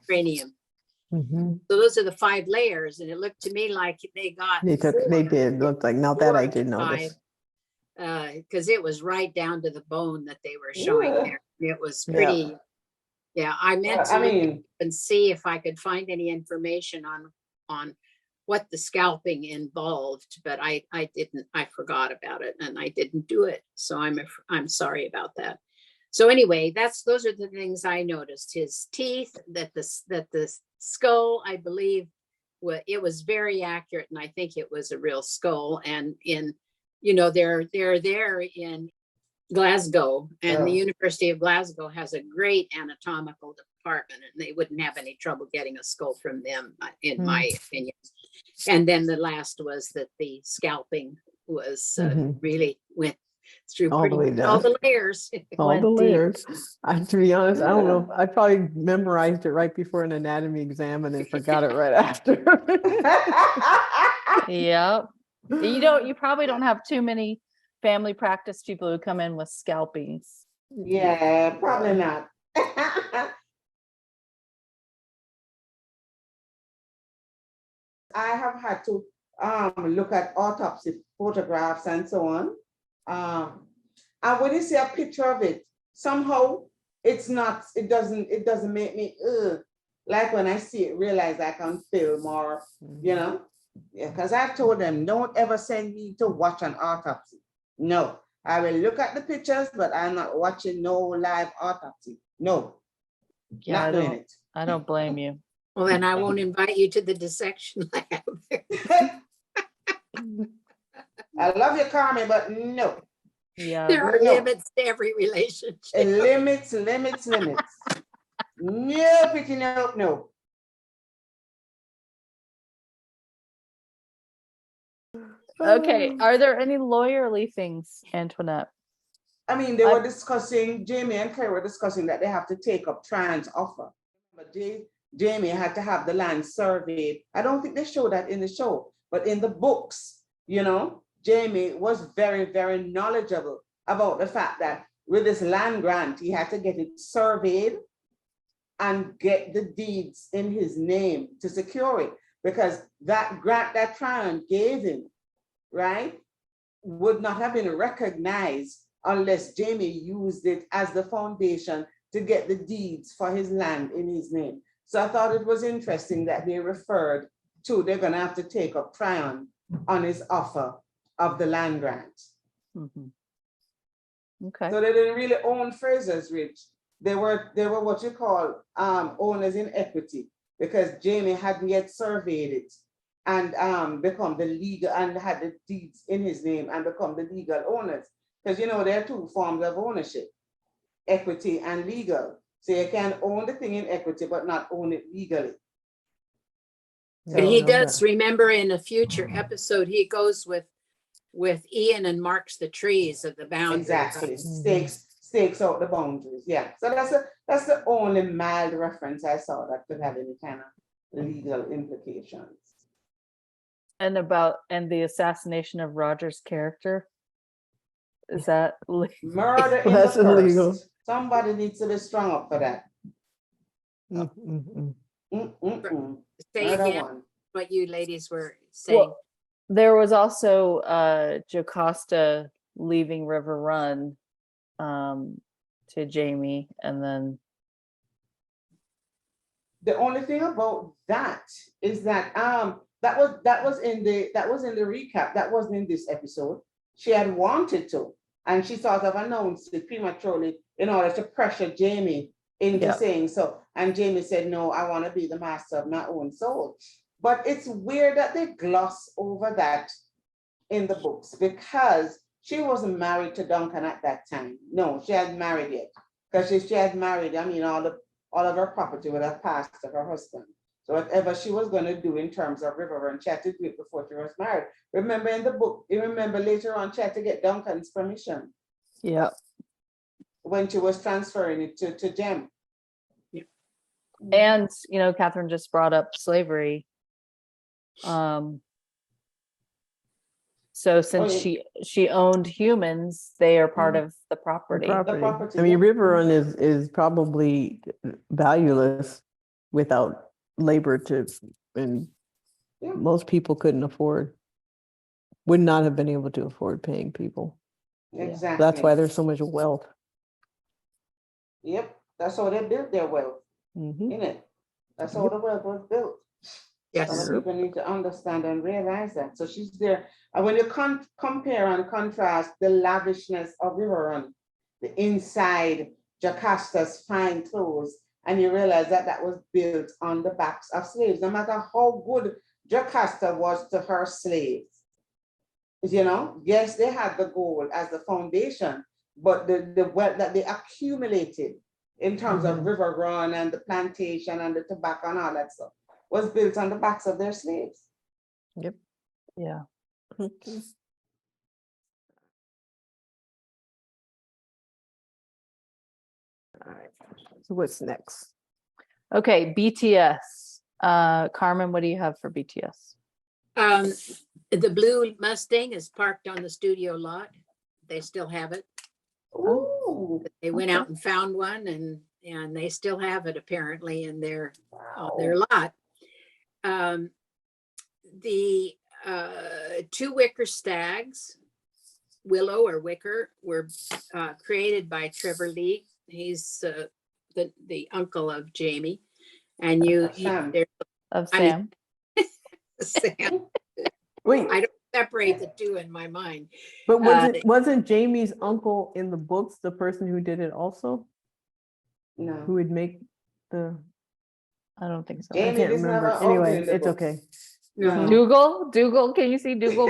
cranium. Mhm. So those are the 5 layers, and it looked to me like they got They did look like, now that I did notice. because it was right down to the bone that they were showing there. It was pretty. Yeah, I meant to look and see if I could find any information on what the scalping involved, but I didn't. I forgot about it, and I didn't do it. So I'm sorry about that. So anyway, those are the things I noticed. His teeth, that the skull, I believe, it was very accurate, and I think it was a real skull. And they're there in Glasgow, and the University of Glasgow has a great anatomical department, and they wouldn't have any trouble getting a skull from them, in my opinion. And then the last was that the scalping was really went through All the way down. all the layers. All Went the deep. layers. To be honest, I don't know. I probably memorized it right before an anatomy exam and then forgot it right after. Yep. You probably don't have too many family practice people who come in with scalpings. Yeah, probably not. I have had to look at autopsy photographs and so on. And when you see a picture of it, somehow it doesn't make me like when I see it, realize I can feel more, Yeah, because I told them, don't ever send me to watch an autopsy. No, I will look at the pictures, but I'm not watching no live autopsy. No, Yeah, not doing it. I don't blame you. Well, then I won't invite you to the dissection lab. I love you, Carmen, but no. Yeah. There are No. limits to every relationship. Limits. No, pretty no. Okay. Are there any lawyerly things, Antoinette? I mean, they were discussing, Jamie and Claire were discussing that they have to take up Tran's offer. But Jamie had to have the land surveyed. I don't think they showed that in the show, but in the books, Jamie was very, very knowledgeable about the fact that with this land grant, he had to get it surveyed and get the deeds in his name to secure it, because that grant that Tran gave him, right, would not have been recognized unless Jamie used it as the foundation to get the deeds for his land in his name. So I thought it was interesting that they referred to, they're gonna have to take up Tryon on his offer of the land grant. Okay. So they didn't really own Fraser's Ridge. They were what you call owners in equity, because Jamie hadn't yet surveyed it and become the legal, and had the deeds in his name and become the legal owners. Because there are 2 forms of ownership, equity and legal. So you can own the thing in equity, but not own it legally. But he does, remember in a future episode, he goes with Ian and marks the trees of the boundaries. Exactly. Stakes out the boundaries. Yeah. So that's the only mild reference I saw that could have any kind of legal implications. And the assassination of Roger's character. Is that Murder in the That's illegal. first. Somebody needs to be strung up for that. Mm, mm, mm. Say Murder again one. what you ladies were saying. Well, there was also Jocasta leaving River Run to Jamie, and then The only thing about that is that that was in the recap. That wasn't in this episode. She had wanted to, and she sort of announced it prematurely in order to pressure Jamie into Yep. saying so. And Jamie said, "No, I want to be the master of my own soul." But it's weird that they gloss over that in the books because she wasn't married to Duncan at that time. No, she hadn't married yet. Because if she had married, I mean, all of her property would have passed to her husband. So whatever she was going to do in terms of River Run, she had to do it before she was married. Remember in the book, you remember later on, she had to get Duncan's permission yeah. when she was transferring it to Jem. And Catherine just brought up slavery. So since she owned humans, they are part of the property. property, I mean, yeah. River Run is probably valueless without labor and Yeah. most people would not have been able to afford paying people. Exactly. That's why there's so much wealth. Yep, that's how they built their wealth, Mhm. isn't it? That's how the wealth was built. Yes. Other people need to understand and realize that. So she's there. And when you compare and contrast the lavishness of River Run, the inside Jocasta's fine clothes, and you realize that that was built on the backs of slaves. No matter how good Jocasta was to her slaves, yes, they had the gold as the foundation, but the wealth that they accumulated in terms of River Run and the plantation and the tobacco and all that stuff was built on the backs of their slaves. Yep. Yeah. All right. So what's next? Okay, BTS. Carmen, what do you have for BTS? The blue Mustang is parked on the studio lot. They still have it. Ooh, They went Okay. out and found one, and they still have it apparently in their wow. lot. The two wicker stags, Willow or Wicker, were created by Trevor Lee. He's the uncle of Jamie, and Sam. Of I mean- Sam. Sam. Wait, I don't separate the two in my mind. but wasn't Jamie's uncle in the books the person who did it also? Who No. would make the? I don't think so. I Jamie can't doesn't have remember. an uncle Anyway, in the it's books. okay. No. Dougal, can you see Dougal?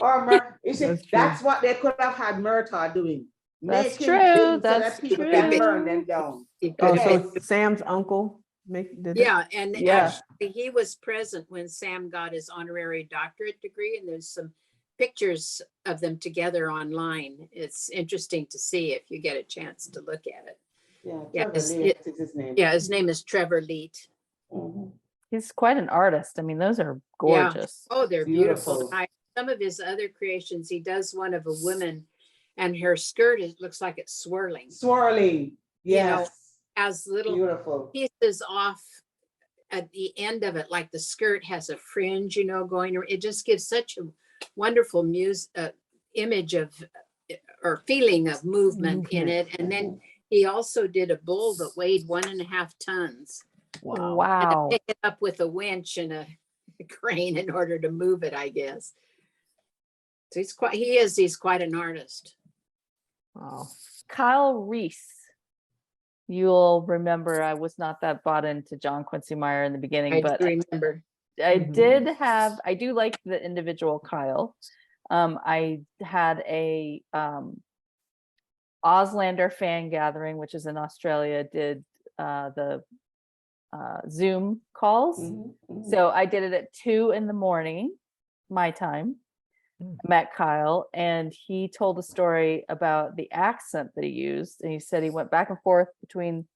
Or you see, That's true. that's what they could have had Murtaugh doing. That's Making true, things so that's that people can true. burn them down. Oh, Okay. so Sam's uncle did it? Yeah, and Yeah. actually he was present when Sam got his honorary doctorate degree, and there's some pictures of them together online. It's interesting to see if you get a chance to look at it. Yeah, Yeah, Trevor Lee is his name. Yeah, his name is Trevor Leet. Mhm. He's quite an artist. I mean, those are Yeah. gorgeous. Oh, they're beautiful. Beautiful. Some of his other creations, he does one of a woman, and her skirt looks like it's swirling, Swirling. Yes. as little Beautiful. pieces off at the end of it, like the skirt has a fringe, going. It just gives such a wonderful image of or feeling of movement in it. And then he also did a bull that weighed 1.5 tons. Wow. Had to Wow. pick it up with a winch and a crane in order to move it, I guess. So he's quite an artist. Wow. Kyle Reese. You'll remember I was not that bought into John Quincy Meyer in the beginning, I but do remember. I do like the individual Kyle. I had a Auslander fan gathering, which is in Australia, did the Zoom calls. Mhm, mhm. So I did it at 2 a.m, my time. Met Kyle, and he told a story about the accent that he used. And he said he went back and forth between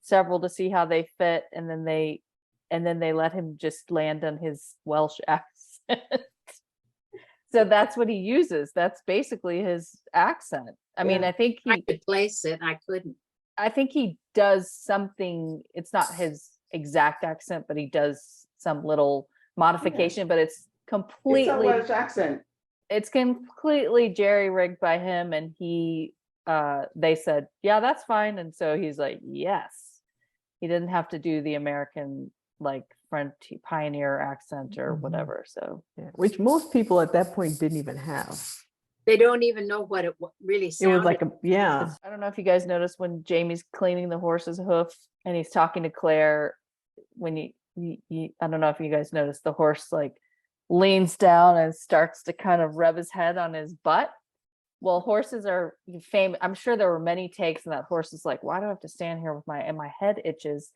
several to see how they fit, and then they let him just land on his Welsh accent. So that's what he uses. That's basically his accent. I mean, Yeah. I think I he could place it. I couldn't. I think he does something. It's not his exact accent, but he does some little modification, but it's It's a completely Welsh accent. it's completely jerry-rigged by him, and they said, yeah, that's fine, and so he's like, yes. He didn't have to do the American like French pioneer accent or Mhm. whatever. So Yeah, which most people at that point didn't even have. They don't even know what it really It sounded. was like yeah. I don't know if you guys noticed when Jamie's cleaning the horse's hoof and he's talking to Claire, when I don't know if you guys noticed, the horse like leans down and starts to kind of rub his head on his butt. Well, horses are famous. I'm sure there were many takes, and that horse is like, why do I have to stand here with my head itches?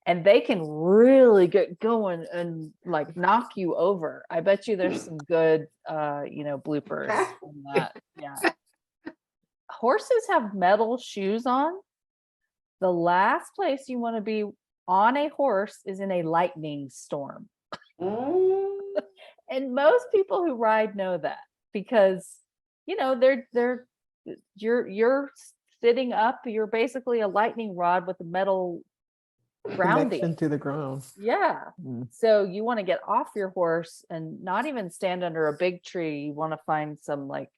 And they can really get going and like knock you over. I bet you there's some good bloopers in that. Yeah. Horses have metal shoes on. The last place you want to be on a horse is in a lightning storm. Mm. And most people who ride know that, because you're sitting up, you're basically a lightning rod with a metal grounding. Connection to the ground. Yeah. Mm. So you want to get off your horse and not even stand under a big tree. You want to find some like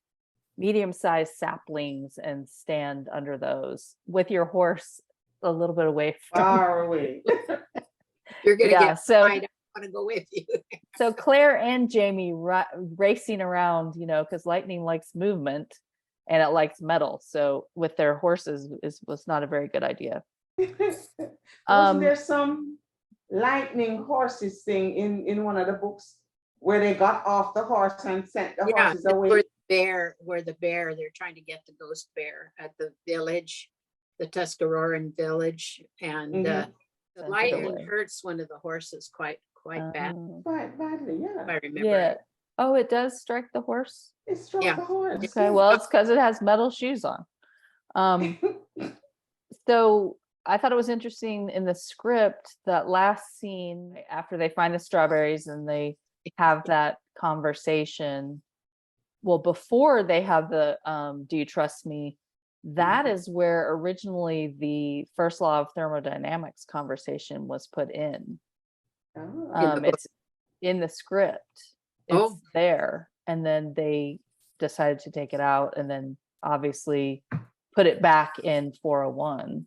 medium-sized saplings and stand under those with your horse a little bit away from Far away. You're gonna Yeah, get so- I don't want to go with you. So Claire and Jamie racing around, because lightning likes movement and it likes metal. So with their horses was not a very good idea. Wasn't there some lightning horses thing in one of the books where they got off the horse and sent the Yeah, horses away? where the bear, they're trying to get the ghost bear at the village, the Tuscaroran village, and Mhm. the Sent it lightning away. hurts one of the horses quite bad, Oh. Quite badly, if yeah. I remember. Yeah. right. Oh, it does strike the horse. It struck Yeah. the horse. Okay, yeah. well, it's because it has metal shoes on. So I thought it was interesting in the script, that last scene after they find the strawberries and they have that conversation. Well, before they have the do you trust me? That is where originally the first law of thermodynamics conversation was put in. Oh. It's in the script. It's Oh. there. And then they decided to take it out and then obviously put it back in 401.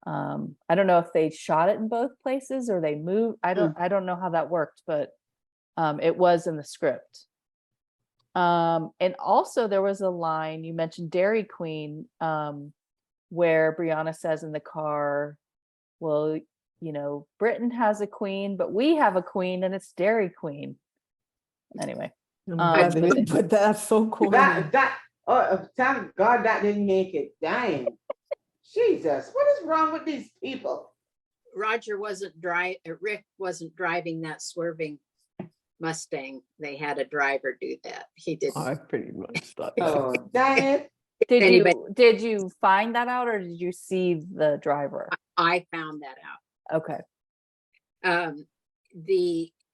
I don't know if they shot it in both places or they moved. I don't know how that worked, but it was in the script. And also there was a line, you mentioned Dairy Queen, where Brianna says in the car, well, Britain has a queen, but we have a queen and it's Dairy Queen. Anyway. I'm glad they didn't put that. So cool. Thank God that didn't make it. Dang. Jesus, what is wrong with these people? Rick wasn't driving that swerving Mustang. They had a driver do that. He didn't. I pretty much thought. Oh, dang it. Did you find that out or did you see the driver? I found that out. Okay.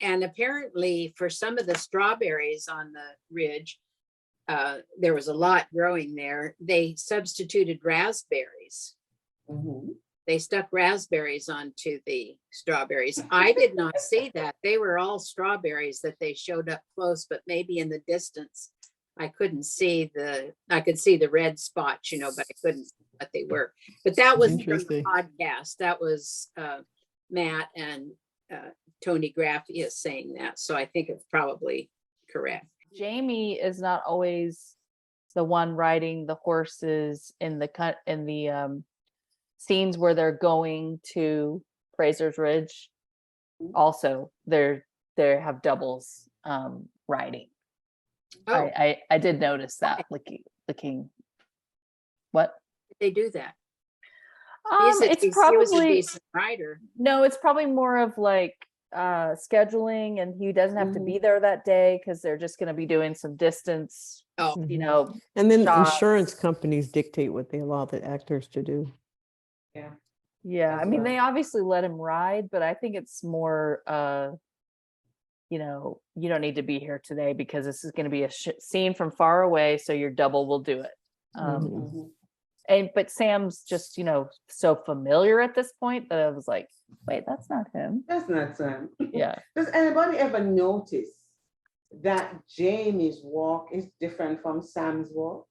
And apparently for some of the strawberries on the ridge, there was a lot growing there. They substituted raspberries. Mhm. They stuck raspberries onto the strawberries. I did not see that. They were all strawberries that they showed up close, but maybe in the distance, I couldn't see I could see the red spots, but I couldn't see what they were. But that was from the Interesting. podcast. That was Matt and Tony Graff is saying that. So I think it's probably correct. Jamie is not always the one riding the horses in the scenes where they're going to Fraser's Ridge. Also, they have doubles riding. Oh, I did notice that looking. What? they do that. It's He was a probably decent rider. no. It's probably more of like scheduling, and he doesn't have to be there that day because they're just going to be doing some distance. Oh, And then shots. insurance companies dictate what they allow the actors to do. Yeah. Yeah, as I mean, well. they obviously let him ride, but I think it's more, you know, you don't need to be here today because this is going to be a scene from far away, so your double will do it. Mhm. Mhm. And but Sam's just, you know, so familiar at this point that I was like, wait, that's not him. That's not Sam. Yeah. Does anybody ever notice that Jamie's walk is different from Sam's walk?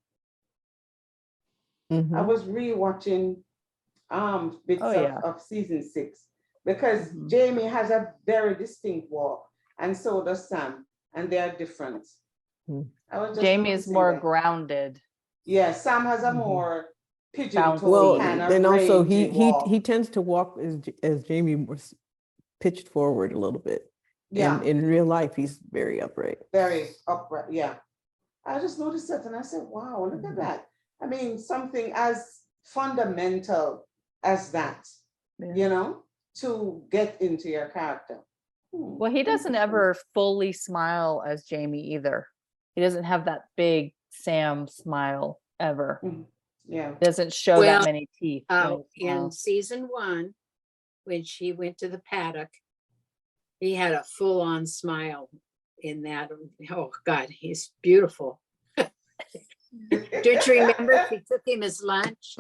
I Mhm. was rewatching bits Oh, yeah. of season 6 because Mhm. Jamie has a very distinct walk, and so does Sam, and they are different. Hmm. I was just Jamie is noticing more that. grounded. Yeah, Sam has a Mhm. more pigeon Bouncy. toe Well, kind of then also rangy he walk. tends to walk as Jamie was pitched forward a little bit. Yeah, And in real life, he's very upright. very upright. Yeah, I just noticed that, and I said, "Wow, look at Mhm. that." I mean, something as fundamental as that, Yeah. you know, to get into your character. Well, he doesn't Interesting. ever fully smile as Jamie either. He doesn't have that big Sam smile ever. Yeah. He doesn't show Well, that many teeth when he in smiles. season 1, when she went to the paddock, he had a full-on smile in that. Oh God, he's beautiful. Don't you remember she took him his lunch?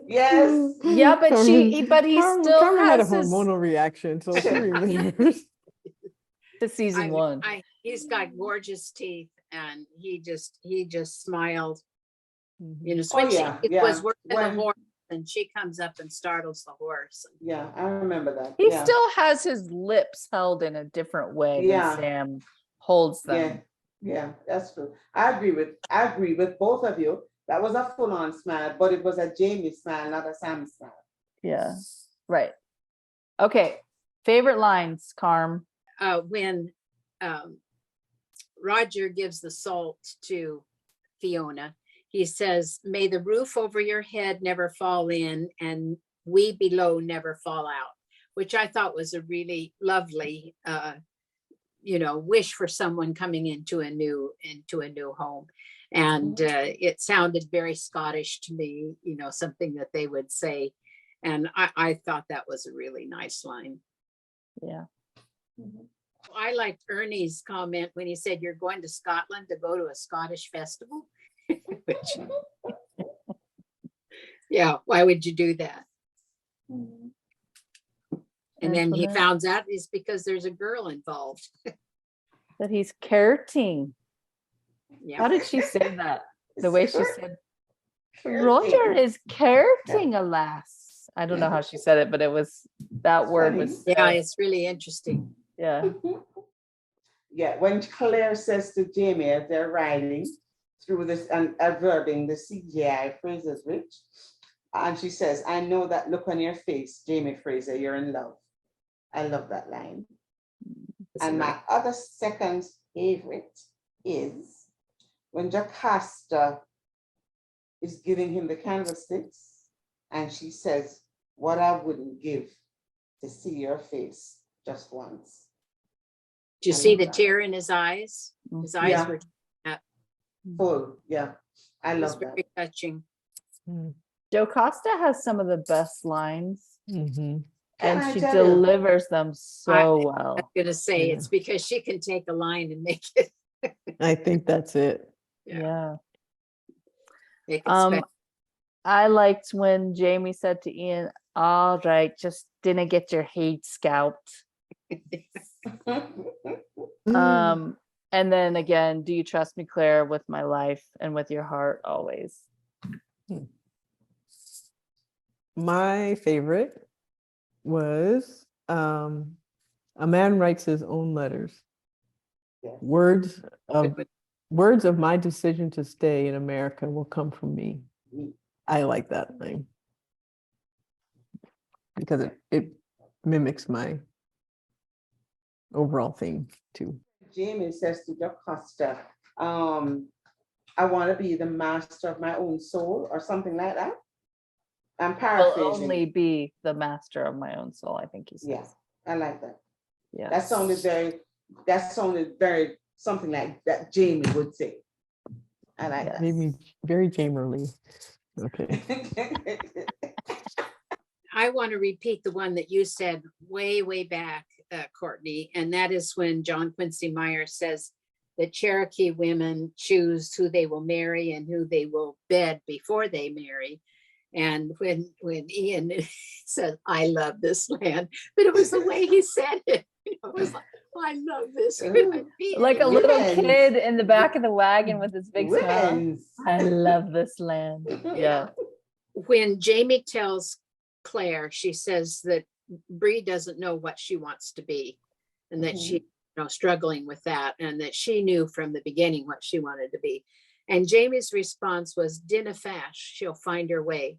Yes. Yeah, but he still Carmen had a has his hormonal reaction, so she remembers. to season 1. He's got gorgeous teeth, and he just smiled. You know, Oh when yeah, she yeah. was working the When horse, and she comes up and startles the horse. yeah, I remember that. He Yeah, still has his lips held in a different way Yeah. than Sam holds yeah, them. yeah. That's true. I agree with both of you. That was a full-on smile, but it was a Jamie smile, not a Sam smile. Yeah. Right. Okay. Favorite lines, Carm. When Roger gives the salt to Fiona, he says, "May the roof over your head never fall in, and we below never fall out," which I thought was a really lovely, wish for someone coming into a new home. And it sounded very Scottish to me, something that they would say. And I thought that was a really nice line. Yeah. I liked Ernie's comment when he said, "You're going to Scotland to go to a Scottish festival." Which, yeah, why would you do that? And then he Antoinette. found out it's because there's a girl involved. That he's courting. Yeah. How did she say that? The way she said, Courting. Roger is courting a lass. I don't know how she said it, but it was, that word funny. was, Yeah, it's really interesting. yeah. Yeah, when Claire says to Jamie as they're riding through this and adverbing the CGI phrases, Rich, and she says, "I know that look on your face, Jamie Fraser, you're in love." I love that line. And my other second favorite is when Jocasta is giving him the candlesticks and she says, "What I wouldn't give to see your face just once." Do you I see love the that. tear in his eyes? His eyes Yeah. were Full. Yeah, I it was love that. very touching. Jocasta has some of the best lines Mhm. Can and I she tell you? delivers them so I'm well. gonna say Yeah. it's because she can take a line and make it. I think that's it. Yeah. Make it special. I liked when Jamie said to Ian, "All right, just didn't get your head scalped." And then again, "Do you trust me, Claire, with my life and with your heart always?" My favorite was a man writes his own letters. Yes. Words of my decision to stay in America will come from me. I like that thing because it mimics my overall theme too. Jamie says to Jocasta, "I want to be the master of my own soul," or something like that. I'm "I'll paraphrasing. only be the master of my own soul," I think he says. Yeah, I like that. Yeah. That sounded very something like that Jamie would say. I like Yes. Made me very Jamerly. Okay. that. I want to repeat the one that you said way back, Courtney, and that is when John Quincy Myers says that Cherokee women choose who they will marry and who they will bed before they marry. And when Ian said, "I love this land," but it was the way he said it. It was like, "I love this." Like a little Wins. kid in the back of the wagon with his big smile. Wins. I love this land. Yeah. When Jamie tells Claire, she says that Bree doesn't know what she wants to be, and that she, struggling with that, and that she knew from the beginning what she wanted to be. And Jamie's response was, "Dinna fash, she'll find her way."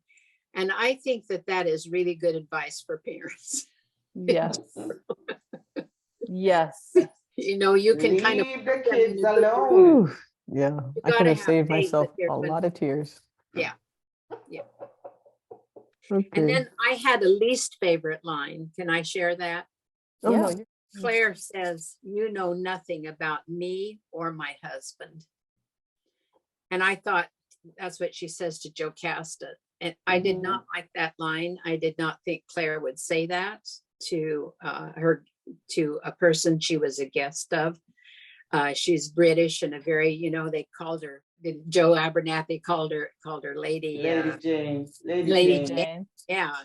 And I think that that is really good advice for parents. Yes. Yes. You can kind of Leave the put them in kids a good alone. Ooh, yeah, You I could gotta have have saved faith that myself they're a gonna- lot of tears. Yeah. Okay. And then I had a least favorite line. Can I share that? Oh, no, Yeah. you- Claire says, "You know nothing about me or my husband." And I thought that's what she says to Jocasta. And I did not like that line. I did not think Claire would say that to to a person she was a guest of. She's British and a very, they called her, Joe Abernathy called her lady. Lady Jane. Lady Jane. Jane. Yeah,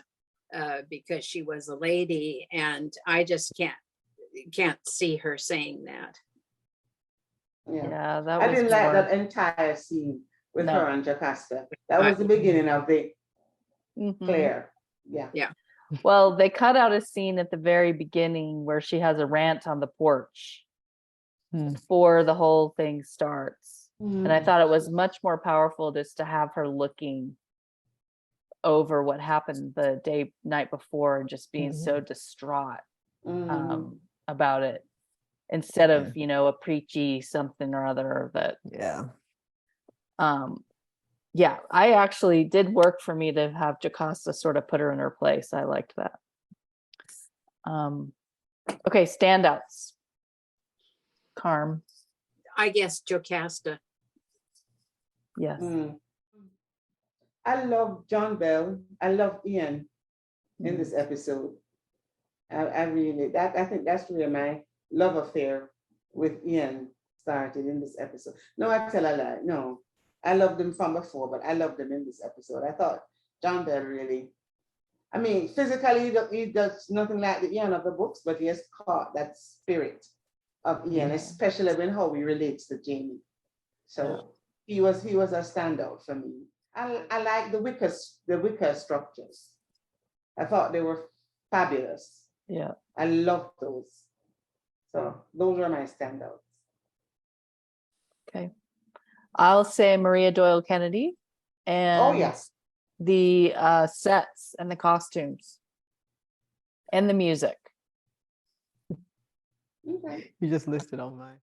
because she was a lady, and I just can't see her saying that. Yeah. Yeah, that I was didn't like more. that entire scene with No. her and Jocasta. That was the beginning of the Mhm. Claire. Yeah. Well, they cut out a scene at the very beginning where she has a rant on the porch before the whole thing starts. And I thought it was much more powerful just to have her looking over what happened the night before and just being so distraught about it, instead of, a preachy something or other that, Yeah. yeah, I actually did work for me to have Jocasta sort of put her in her place. I liked that. Okay, standouts. Carm. I guess Jocasta. Yes. I love John Bell. I love Ian in this episode. I think that's where my love affair with Ian started, in this episode. No, I tell a lie. No, I loved him from before, but I loved him in this episode. I thought John Bell really, physically he does nothing like the Ian of the books, but he has caught that spirit of Ian, especially when how he relates to Jamie. So he was a standout for me. I like the wicker structures. I thought they were fabulous. Yeah. I love those. So those were my standouts. Okay. I'll say Maria Doyle Kennedy and the sets and the costumes and the music. Okay. You just listed all mine.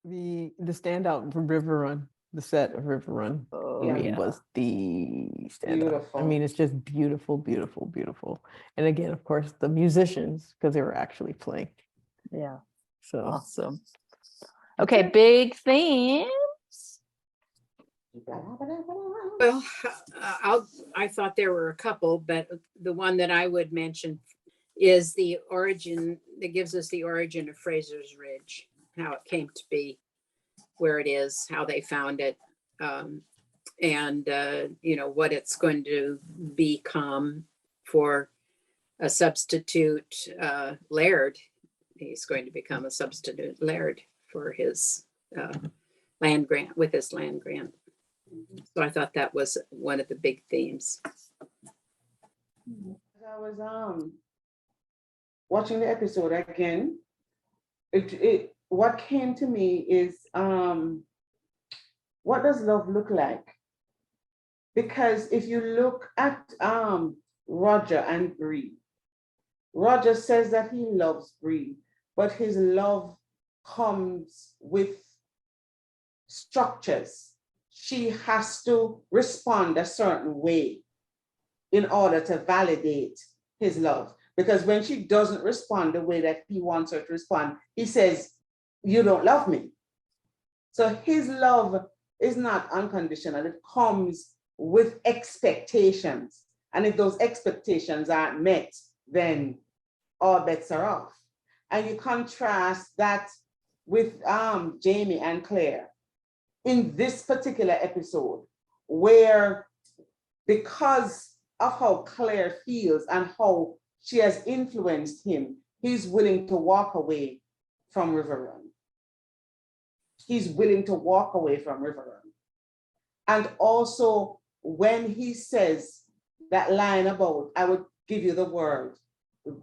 The standout from River Run, the set of River Run, Oh, me yeah. was the standout. Beautiful. It's just beautiful, beautiful, beautiful. And again, of course, the musicians, because they were actually playing. Yeah. So Awesome. Okay, big themes. Well, I thought there were a couple, but the one that I would mention is the origin, that gives us the origin of Fraser's Ridge, how it came to be where it is, how they found it, and what it's going to become for a substitute laird. He's going to become a substitute laird for his land grant, with his land grant. So I thought that was one of the big themes. I was watching the episode again. What came to me is what does love look like? Because if you look at Roger and Bree, Roger says that he loves Bree, but his love comes with structures. She has to respond a certain way in order to validate his love. Because when she doesn't respond the way that he wants her to respond, he says, "You don't love me." So his love is not unconditional. It comes with expectations. And if those expectations aren't met, then all bets are off. And you contrast that with Jamie and Claire in this particular episode, where because of how Claire feels and how she has influenced him, he's willing to walk away from River Run. He's willing to walk away from River Run. And also when he says that line about, I would give you the world,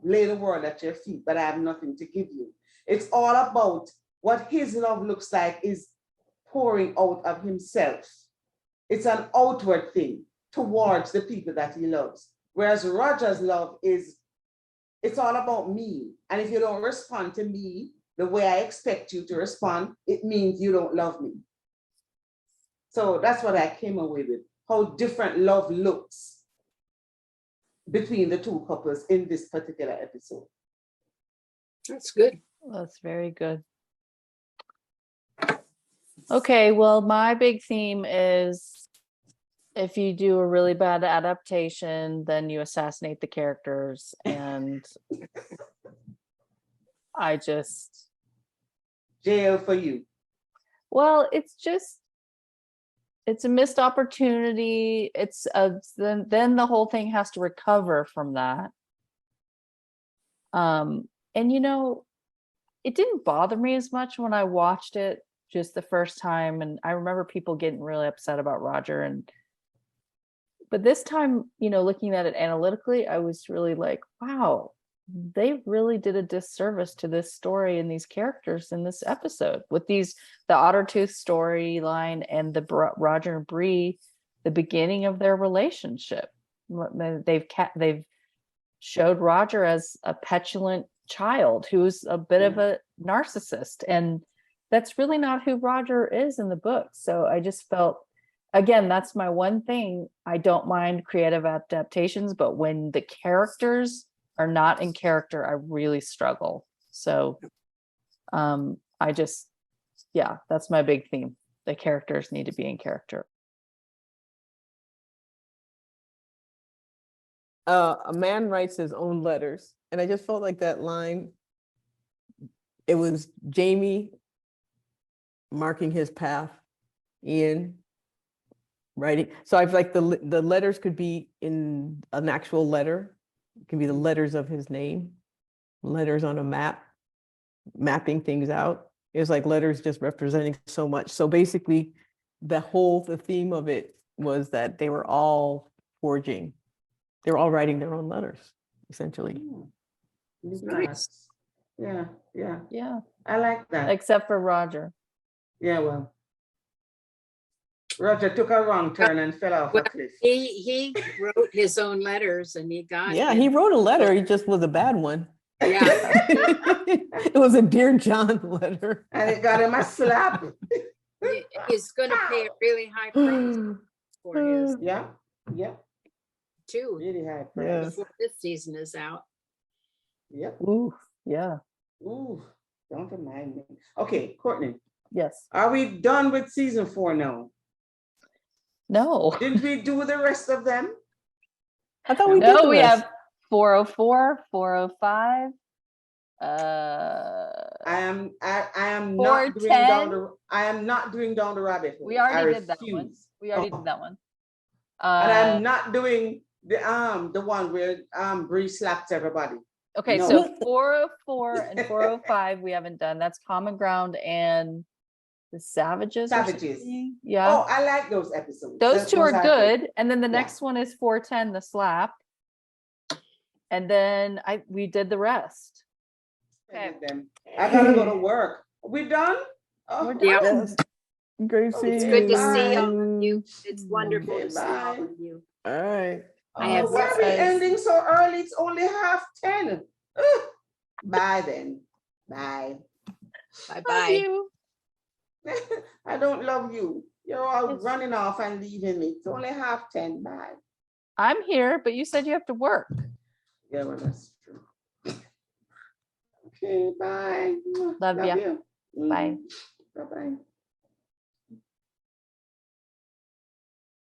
lay the world at your feet, but I have nothing to give you. It's all about what his love looks like is pouring out of himself. It's an outward thing towards the people that he loves. Whereas Roger's love is, it's all about me. And if you don't respond to me the way I expect you to respond, it means you don't love me. So that's what I came away with, how different love looks between the two couples in this particular episode. That's good. That's very good. Okay, well, my big theme is if you do a really bad adaptation, then you assassinate the characters. And I just... Jail for you. Well, it's a missed opportunity. Then the whole thing has to recover from that. And it didn't bother me as much when I watched it just the first time. And I remember people getting really upset about Roger. But this time, looking at it analytically, I was really like, wow, they really did a disservice to this story and these characters in this episode with the Ottertooth storyline and the Roger and Bree, the beginning of their relationship. They've showed Roger as a petulant child who's a bit of a narcissist, and that's really not who Roger is in the book. So I just felt, again, that's my one thing. I don't mind creative adaptations, but when the characters are not in character, I really struggle. So that's my big theme. The characters need to be in character. A man writes his own letters, and I just felt like that line, it was Jamie marking his path, Ian writing. So I feel like the letters could be in an actual letter. It can be the letters of his name, letters on a map, mapping things out. It was like letters just representing so much. So basically, the theme of it was that they were all forging. They were all writing their own letters, essentially. Nice. Yeah. Yeah. I like that. Except for Roger. Yeah, well. Roger took a wrong turn and fell off a cliff. He wrote his own letters and he got Yeah, it. he wrote a letter. It just was a bad one. Yeah. It was a Dear John letter. And it got him a slap. He's going to pay a really high price for his Yeah, too really high price. Yeah. before this season is out. Yep. Ooh, yeah. Ooh, don't remind me. Okay, Courtney, Yes. are we done with season 4 now? No. Didn't we do the rest of them? I thought we did No, the we rest. have 404, 405. I am not doing down 410. I am not doing down the rabbit hole. We already I did that one. refuse. We already did that one. And I'm not doing the one where Bree slaps everybody. Okay, No. so 404 and 405 we haven't done. That's Common Ground and the Savages. or Savages. something. Yeah. Oh, I like those episodes. Those two are good. And then the Yeah. next one is 410, the slap. And then we did the rest. Okay. I gotta go to work. We done? Oh, We're done. Yeah. Yes. Great Okay, It's seeing good to you. see all Bye. of you. It's wonderful Okay, to see all bye. of you. All right. I have why are we guys. ending so early? It's only 10:30. Ugh. Bye then. Bye. Bye Love bye. you. I don't love you. You're all Yes. running off and leaving me. It's only 10:30. Bye. I'm here, but you said you have to work. Yeah, well, that's true. Okay, bye. Love ya. you. Bye. Bye-bye.